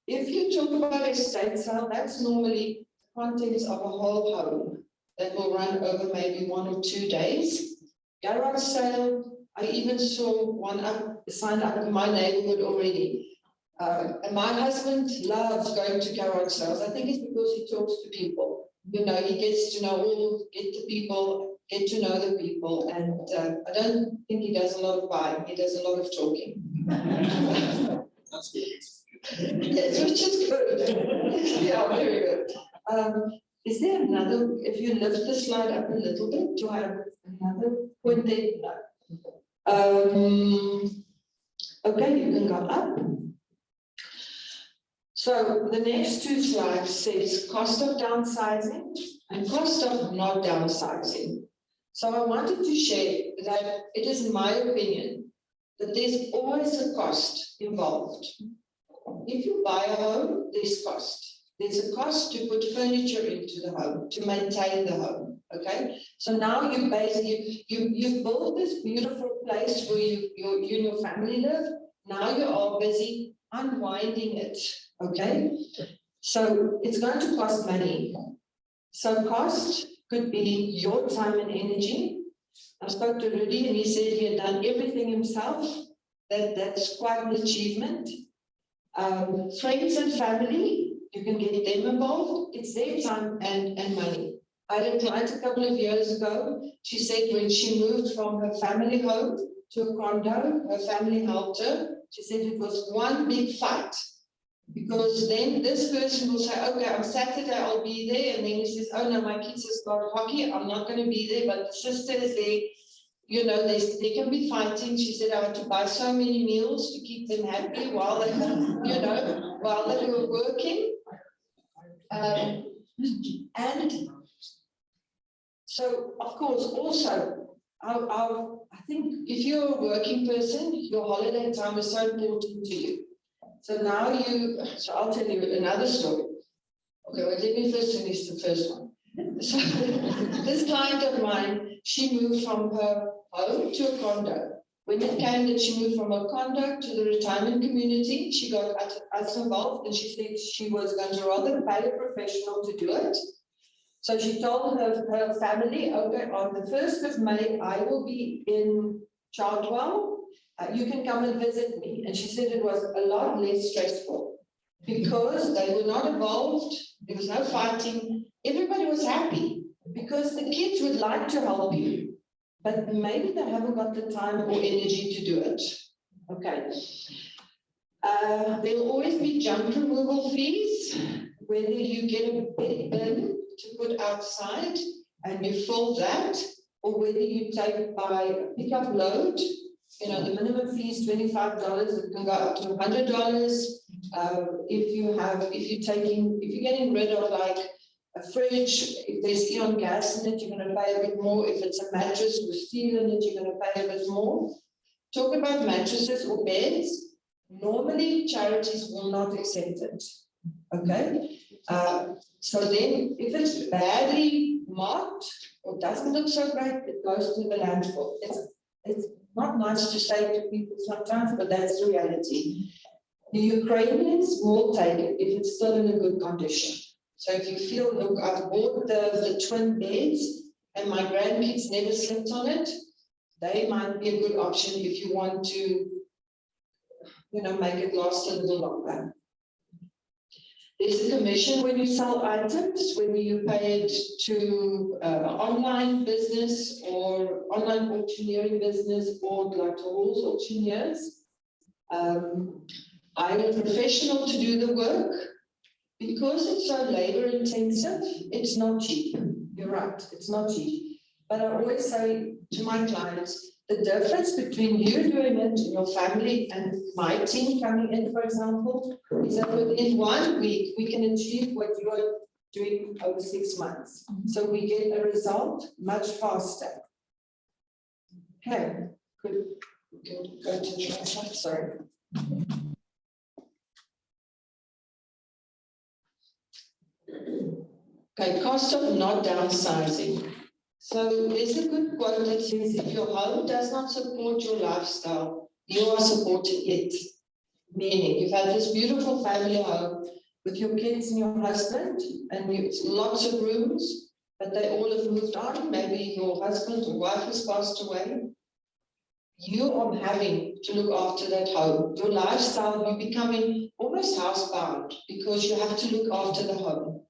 If you talk about estate sale, that's normally contents of a whole home that will run over maybe 1 or 2 days. Garage sale, I even saw one signed up in my neighborhood already. And my husband loves going to garage sales. I think it's because he talks to people. He gets to know get to know the people. And I don't think he does a lot of buying. He does a lot of talking.
That's good.
Yes, which is good. Yeah, very good. Is there another, if you lift the slide up a little bit, do I have another point there? No. Okay, you can go up. So the next two slides says cost of downsizing and cost of not downsizing. So I wanted to share that it is my opinion that there's always a cost involved. If you buy a home, there's cost. There's a cost to put furniture into the home, to maintain the home, okay? So now you basically, you've built this beautiful place where you and your family live. Now you are busy unwinding it, okay? So it's going to cost money. So cost could be your time and energy. I spoke to Rudy and he said he had done everything himself. That's quite an achievement. Friends and family, you can get them involved. It's their time and money. I had a client a couple of years ago. She said when she moved from her family home to a condo, her family helped her. She said it was one big fight. Because then this person will say, okay, on Saturday I'll be there. And then he says, oh no, my kids have got hockey. I'm not going to be there, but the sister is there. You know, they can be fighting. She said, I had to buy so many meals to keep them happy while they, you know, while they were working. And so, of course, also, I think if you're a working person, your holiday time is so important to you. So now so I'll tell you another story. Okay, well, let me first finish the first one. So this client of mine, she moved from her home to a condo. When it came that she moved from a condo to the retirement community, she got us involved and she said she was going to rather pay a professional to do it. So she told her family, okay, on the 1st of May, I will be in Chartwell. You can come and visit me. And she said it was a lot less stressful because they were not involved. There was no fighting. Everybody was happy because the kids would like to help you, but maybe they haven't got the time or energy to do it. Okay. There'll always be junk removal fees, whether you get a big bin to put outside and you fill that, or whether you take by a pickup load. You know, the minimum fee is $25. It can go up to $100. If you're getting rid of like a fridge, if there's Eon gas in it, you're going to pay a bit more. If it's a mattress with steel in it, you're going to pay a bit more. Talk about mattresses or beds. Normally, charities will not accept it. Okay. So then, if it's badly marked or doesn't look so great, it goes to the landfill. It's not nice to say to people sometimes, but that's the reality. The Ukrainians will take it if it's still in a good condition. So if you feel, look, I've bought the twin beds and my grandkids never slept on it, they might be a good option if you want to, you know, make it last a little longer. There's a commission when you sell items, whether you pay it to online business or online auctioneering business or like to Halls auctioneers. I'm a professional to do the work. Because it's so labor intensive, it's not cheap. You're right, it's not cheap. But I always say to my clients, the difference between you doing it, your family, and my team coming in, for example, is that within 1 week, we can achieve what you are doing over 6 months. So we get a result much faster. Okay, good. Go to the next slide, sorry. Okay, cost of not downsizing. So there's a good quote that says, if your home does not support your lifestyle, you are supporting it. Meaning, you've had this beautiful family home with your kids and your husband, and it's lots of rooms, but they all have moved on. Maybe your husband or wife has passed away. You are having to look after that home. Your lifestyle, you're becoming almost housebound because you have to look after the home.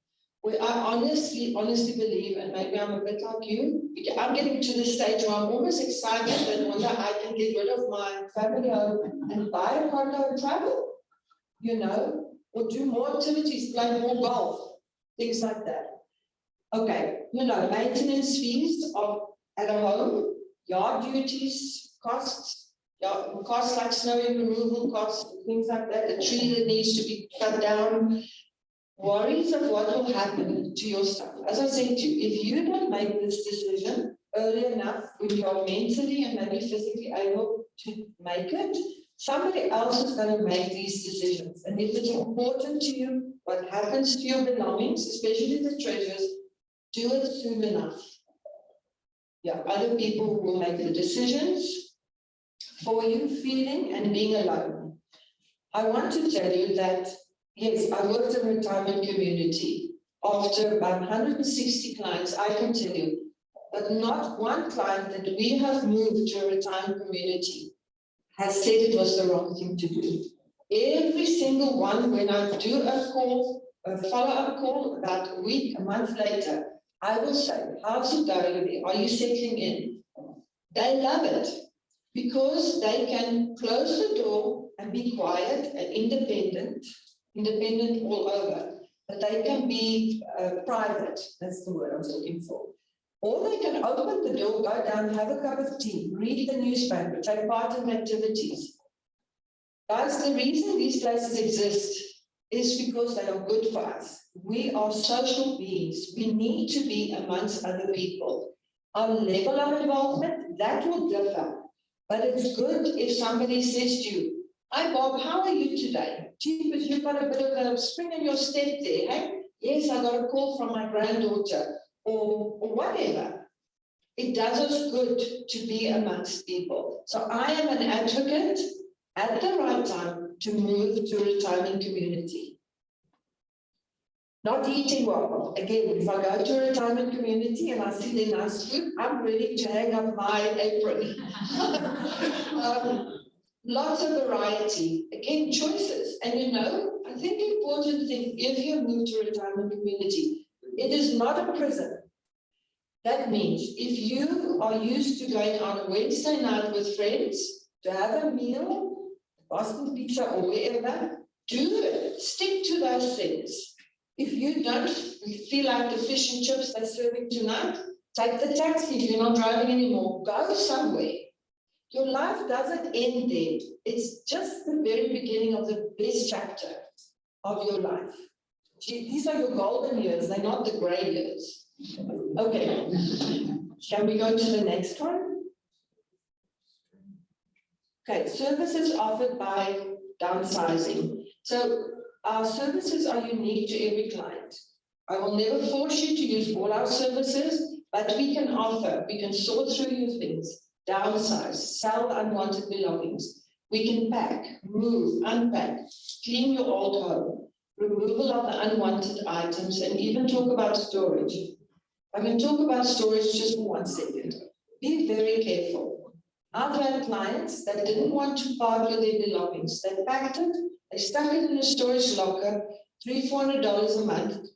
Well, I honestly believe, and maybe I'm a bit like you, I'm getting to the stage where I'm almost excited that one day I can get rid of my family home and buy a condo and travel. you know, or do more activities, play more golf, things like that. Okay, you know, maintenance fees of at a home, yard duties, costs, costs like snow removal costs, things like that, a tree that needs to be cut down, worries of what will happen to your stuff. As I said to you, if you don't make this decision early enough, when you are mentally and maybe physically able to make it, somebody else is going to make these decisions. And if it's important to you, what happens to your belongings, especially the treasures, do it soon enough. Yeah, other people will make the decisions for you, feeling and being alone. I want to tell you that, yes, I worked in a retirement community. After about 160 clients, I can tell you, but not one client that we have moved to a retirement community has said it was the wrong thing to do. Every single one, when I do a call, a follow-up call, about a week, a month later, I will say, how's it going? Are you settling in? They love it because they can close the door and be quiet and independent all over, but they can be private. That's the word I was looking for. Or they can open the door, go down, have a cup of tea, read the newspaper, take part in activities. Guys, the reason these places exist is because they are good for us. We are social beings. We need to be amongst other people. Our level of involvement, that will differ. But it's good if somebody says to you, hi Bob, how are you today? Gee, but you've got a bit of a spring in your step there, hey? Yes, I got a call from my granddaughter, or whatever. It does us good to be amongst people. So I am an advocate at the right time to move to a retirement community. Not eating well. Again, if I go to a retirement community and I see their nice food, I'm ready to hang up my apron. Lots of variety. Again, choices. And you know, I think the important thing, if you move to a retirement community, it is not a prison. That means if you are used to going on a Wednesday night with friends to have a meal, Boston pizza or wherever, do it. Stick to those things. If you don't feel like the fish and chips they're serving tonight, take the taxi if you're not driving anymore. Go somewhere. Your life doesn't end there. It's just the very beginning of the best chapter of your life. These are your golden years. They're not the gray years. Okay. Shall we go to the next one? Okay, services offered by downsizing. So our services are unique to every client. I will never force you to use all our services, but we can offer, we can sort through your things, downsize, sell unwanted belongings. We can pack, move, unpack, clean your old home, removal of the unwanted items, and even talk about storage. I can talk about storage just for 1 second. Be very careful. I've had clients that didn't want to part with their belongings. They packed it, they stuck it in a storage locker, $300-400 a month.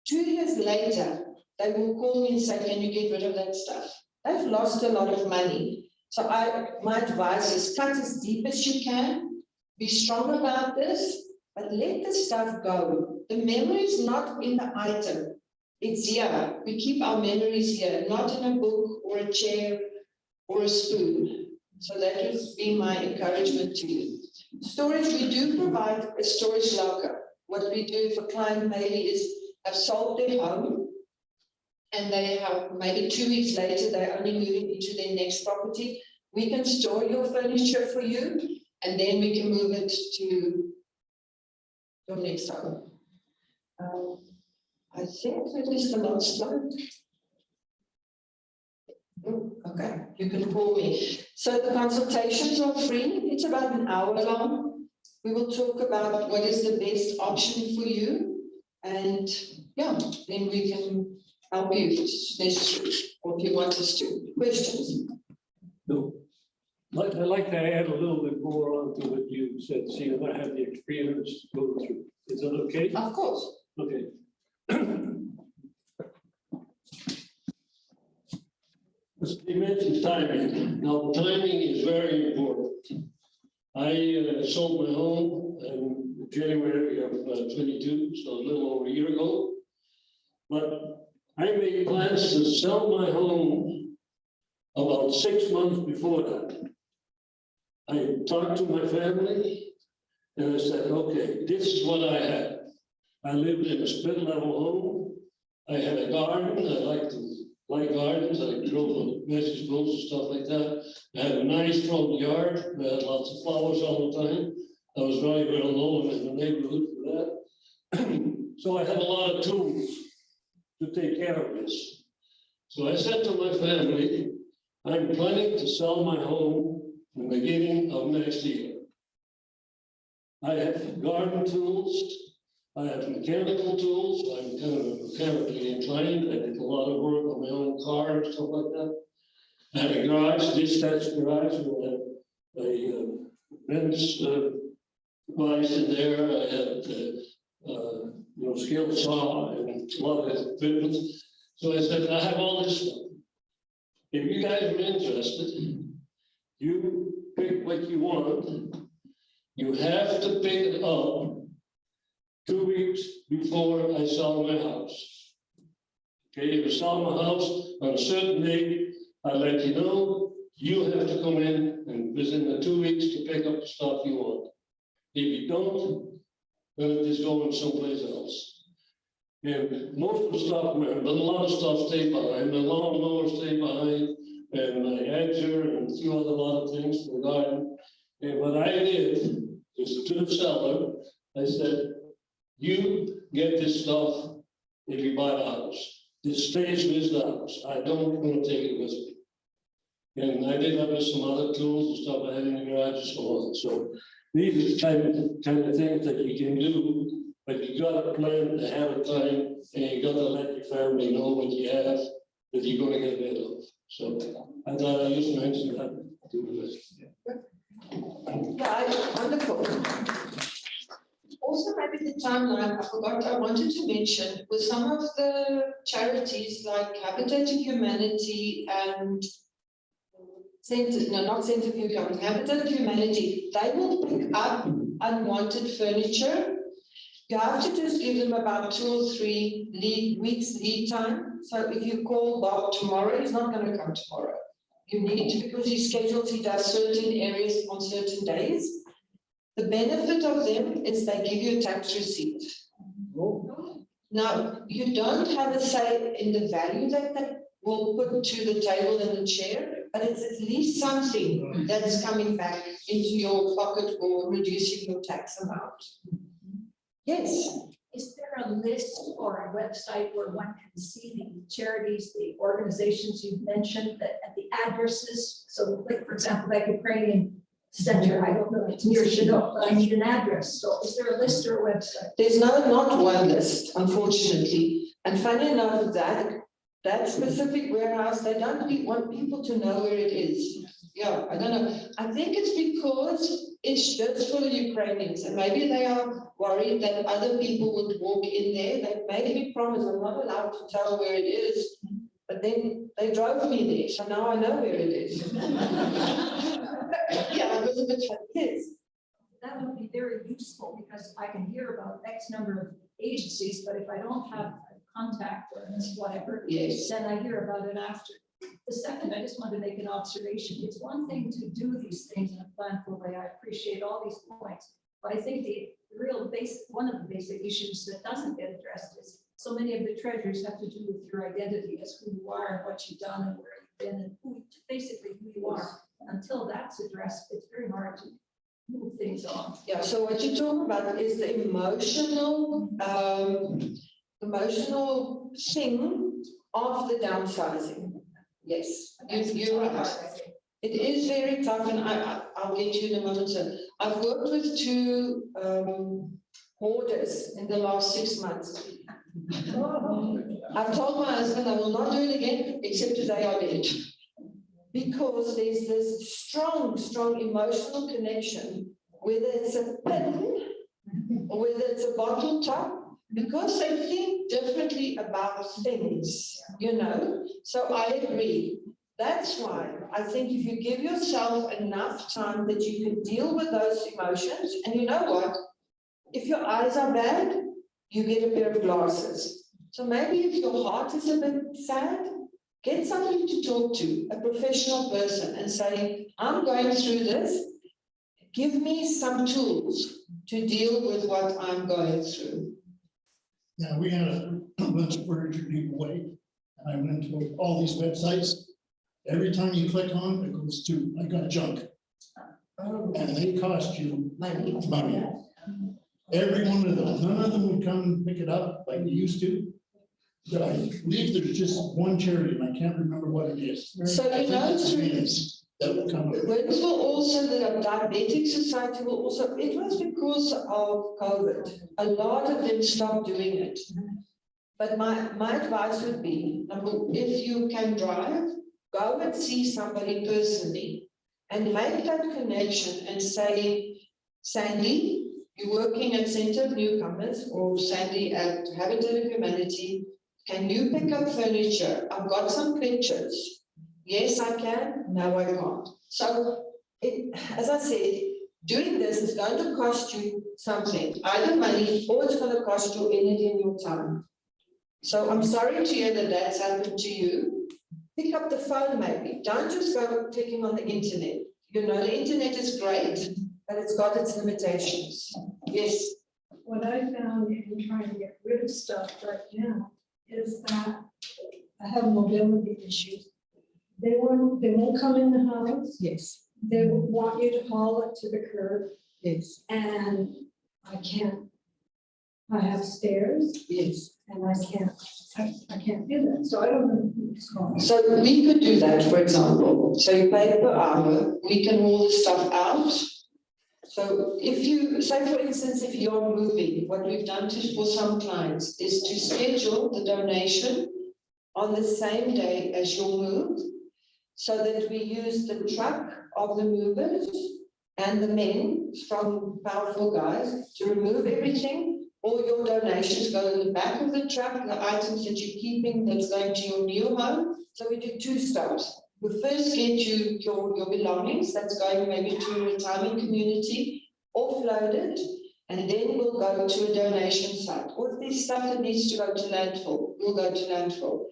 2 years later, they will call me and say, can you get rid of that stuff? They've lost a lot of money. So my advice is cut as deep as you can, be strong about this, but let the stuff go. The memory is not in the item, it's here. We keep our memories here, not in a book or a chair or a spoon. So that would be my encouragement to you. Storage, we do provide a storage locker. What we do for client maybe is have sold their home and they have maybe 2 weeks later, they're only moving into their next property. We can store your furniture for you and then we can move it to your next home. I think that is the last slide. Okay, you can call me. So the consultations are free. It's about an hour long. We will talk about what is the best option for you. And yeah, then we can help you if it's necessary or if you want us to. Questions?
No. I'd like to add a little bit more on to what you said, seeing I have the experience to go through. Is that okay?
Of course.
Okay. You mentioned timing. Now, timing is very important. I sold my home and January of 22, so a little over a year ago. But I made plans to sell my home about 6 months before that. I talked to my family and I said, okay, this is what I had. I lived in a split level home. I had a garden. I like gardens. I drove vegetables and stuff like that. I had a nice front yard. I had lots of flowers all the time. I was very well known in the neighborhood for that. So I had a lot of tools to take care of this. So I said to my family, I'm planning to sell my home in the beginning of next year. I have garden tools. I have mechanical tools. I'm kind of mechanically inclined. I did a lot of work on my own car and stuff like that. I had a garage, dispatch garage, with a fence device in there. I had scale saw and a lot of equipment. So I said, I have all this stuff. If you guys are interested, you pick what you want. You have to pick it up 2 weeks before I sell my house. Okay, if I sell my house on a certain date, I let you know. You have to come in and within the 2 weeks to pick up the stuff you want. If you don't, then it is going someplace else. And most of the stuff, but a lot of stuff stayed behind. My lawnmower stayed behind, and my edger and a few other lot of things for the garden. And what I did is to the seller, I said, you get this stuff if you buy the house. This stays with the house. I don't want to take it with me. And I did have some other tools and stuff I had in the garage and so on. So these are the kind of things that you can do, but you got to plan ahead of time, and you got to let your family know what you have that you're going to get rid of. So I thought I just mentioned that to this.
Yeah, wonderful. Also, maybe the timeline, I forgot, I wanted to mention, with some of the charities like Habitat for Humanity and Habitat for Humanity, they will pick up unwanted furniture. You have to just give them about 2 or 3 weeks lead time. So if you call Bob tomorrow, he's not going to come tomorrow. You need to, because he schedules, he does certain areas on certain days. The benefit of them is they give you a tax receipt.
Oh,
Now, you don't have a say in the value that they will put to the table and the chair, but it's at least something that's coming back into your pocket or reducing your tax amount. Yes.
Is there a list or a website where one can see the charities, the organizations you've mentioned, that at the addresses? So, like, for example, that Ukrainian center, I don't know, it's years ago, but I need an address. So is there a list or a website?
There's not one list, unfortunately. And funny enough, that specific warehouse, they don't want people to know where it is. Yeah, I don't know. I think it's because it's just for the Ukrainians, and maybe they are worried that other people would walk in there. They made me promise I'm not allowed to tell where it is, but then they drove me there, so now I know where it is. Yeah, it was a bit fun. Yes.
That would be very useful because I can hear about X number of agencies, but if I don't have a contact or whatever,
Yes.
then I hear about it after. The second, I just want to make an observation. It's one thing to do these things in a planful way. I appreciate all these points, but I think the real one of the basic issues that doesn't get addressed is so many of the treasures have to do with your identity as who you are and what you've done and where you've been and basically who you are. Until that's addressed, it's very hard to move things on.
Yeah, so what you're talking about is the emotional thing of the downsizing. Yes, you're right. It is very tough, and I'll get you in a moment. So I've worked with 2 hoarders in the last 6 months. I've told my husband I will not do it again, except as they are dead. Because there's this strong emotional connection, whether it's a pin or whether it's a bottle top, because they think differently about things, So I agree. That's why I think if you give yourself enough time that you can deal with those emotions, and you know what? If your eyes are bad, you get a pair of glasses. So maybe if your heart is a bit sad, get somebody to talk to, a professional person, and say, I'm going through this. Give me some tools to deal with what I'm going through.
Yeah, we had a bunch of furniture people away, and I went to all these websites. Every time you click on it, it goes to, I got junk, and they cost you
Money.
money. Every one of them, none of them would come and pick it up like they used to. But I believe there's just one charity, and I can't remember what it is.
So
I
you
think
know,
it's
through
Venus that will come.
Words will also, the Diabetic Society will also, it was because of COVID. A lot of them stopped doing it. But my advice would be, if you can drive, go and see somebody personally and make that connection and say, Sandy, you're working at Centre of Newcomers, or Sandy at Habitat of Humanity, can you pick up furniture? I've got some pictures. Yes, I can. No, I can't. So, as I said, doing this is going to cost you something, either money or it's going to cost you energy and your time. So I'm sorry to hear that that's happened to you. Pick up the phone maybe. Don't just go clicking on the internet. You know, the internet is great, but it's got its limitations. Yes.
What I found in trying to get rid of stuff right now is that I have mobility issues. They won't come in the house.
Yes.
They want you to haul it to the curb,
Yes.
and I can't. I have stairs,
Yes.
and I can't do that, so I don't know who's calling.
So we could do that, for example. So you pay per hour, we can haul the stuff out. So if you, say for instance, if you're moving, what we've done for some clients is to schedule the donation on the same day as your move, so that we use the truck of the movers and the men from Powerful Guys to remove everything. All your donations go in the back of the truck, the items that you're keeping that's going to your new home. So we do two stops. We first get you your belongings that's going maybe to a retirement community, offloaded, and then we'll go to a donation site. Or if there's stuff that needs to go to landfill, we'll go to landfill.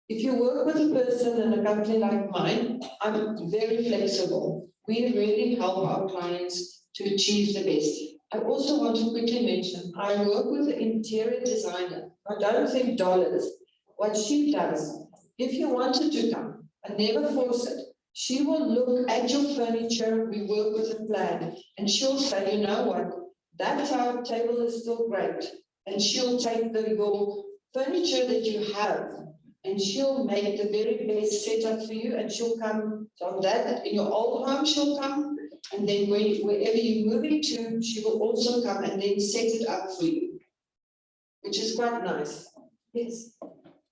If you work with a person in a company like mine, I'm very flexible. We really help our clients to achieve the best. I also want to quickly mention, I work with an interior designer. I don't think dollars. What she does, if you wanted to come, I never force it. She will look at your furniture, we work with a plan, and she'll say, you know what, that table is still great. And she'll take your furniture that you have, and she'll make the very best setup for you, and she'll come on that. In your old home, she'll come, and then wherever you're moving to, she will also come and then set it up for you, which is quite nice. Yes.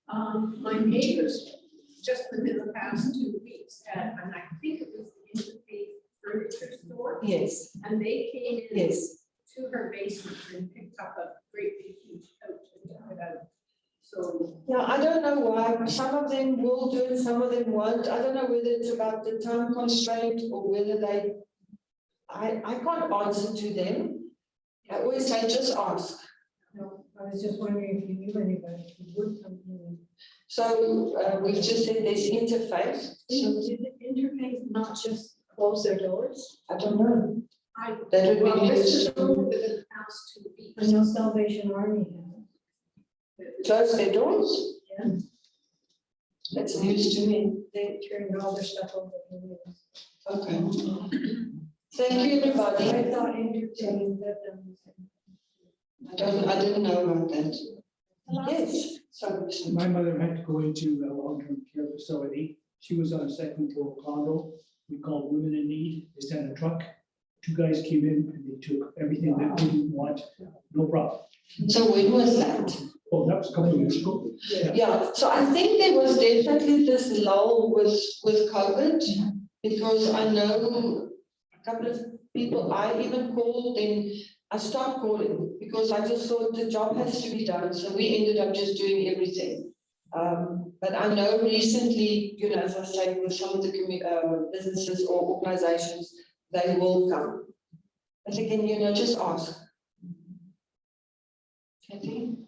My neighbors, just within the past 2 weeks, and I think it was the Interfaith Furniture Store,
Yes.
and they came in
Yes.
to her basement and picked up a great big huge couch and took it out. So,
Yeah, I don't know why. Some of them will do it, some of them won't. I don't know whether it's about the time constraint or whether they. I can't answer to them. I always say, just ask.
No, I was just wondering if you knew anybody who would come in.
So we've just said there's interfaith. So
Did the interface not just close their doors?
I don't know.
that
would be
well, this
news.
is over within the past 2 weeks.
I know Salvation Army has.
Close their doors.
Yeah.
That's news to me.
They turned all their stuff over to me.
Okay. Thank you, everybody.
I thought entertaining lived on the same.
I didn't know about that. Yes. So,
My mother had to go into a long-term care facility. She was on a second floor condo. We called Women in Need. They sent a truck. 2 guys came in and they took everything that we didn't want. No problem.
so when was that?
Oh, that was a couple of years ago.
Yeah, so I think there was definitely this lull with COVID, because I know a couple of people, I even called them, I stopped calling because I just thought the job has to be done. So we ended up just doing everything. But I know recently, you know, as I say, with some of the businesses or organizations, they will come. But again, you know, just ask. Thank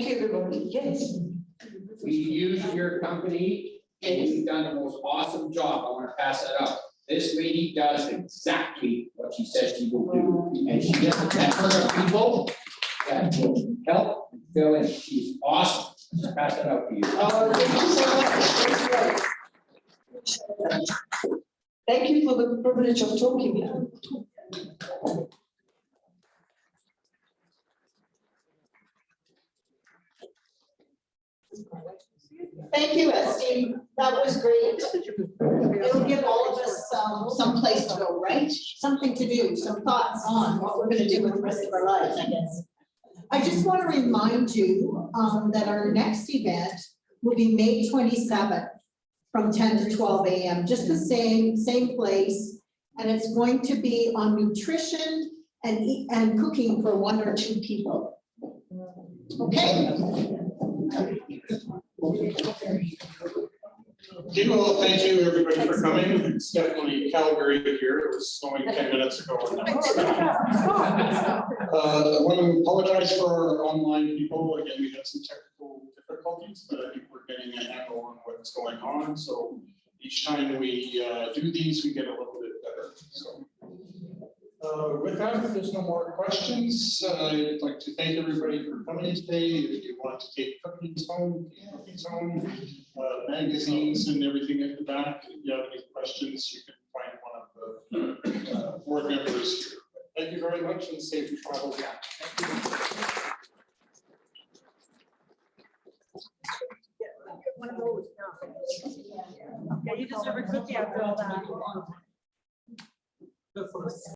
you, everybody. Yes.
We used your company and you've done the most awesome job. I want to pass that up. This lady does exactly what she says she will do. And she has a network of people that will help and fill in. She's awesome. Just pass that out to you.
Oh, thank you so much. Thank you for the privilege of talking here.
Thank you, Esty. That was great. It'll give all of us some place to go, right? Something to do, some thoughts on what we're gonna do with the rest of our lives, I guess. I just want to remind you that our next event will be May 27th from 10 to 12 a.m. Just the same place. And it's going to be on nutrition and cooking for 1 or 2 people. Okay?
Okay, well, thank you, everybody, for coming. It's definitely Calgary here. It was snowing 10 minutes ago. I want to apologize for our online people. Again, we had some technical difficulties, but I think we're getting a handle on what's going on. So each time we do these, we get a little bit better. So with that, if there's no more questions, I'd like to thank everybody for coming today. If you want to take cookies home, magazines and everything at the back. If you have any questions, you can find one of the board members here. Thank you very much and safe travel back.
One of those. Yeah, you deserve a cookie after all that.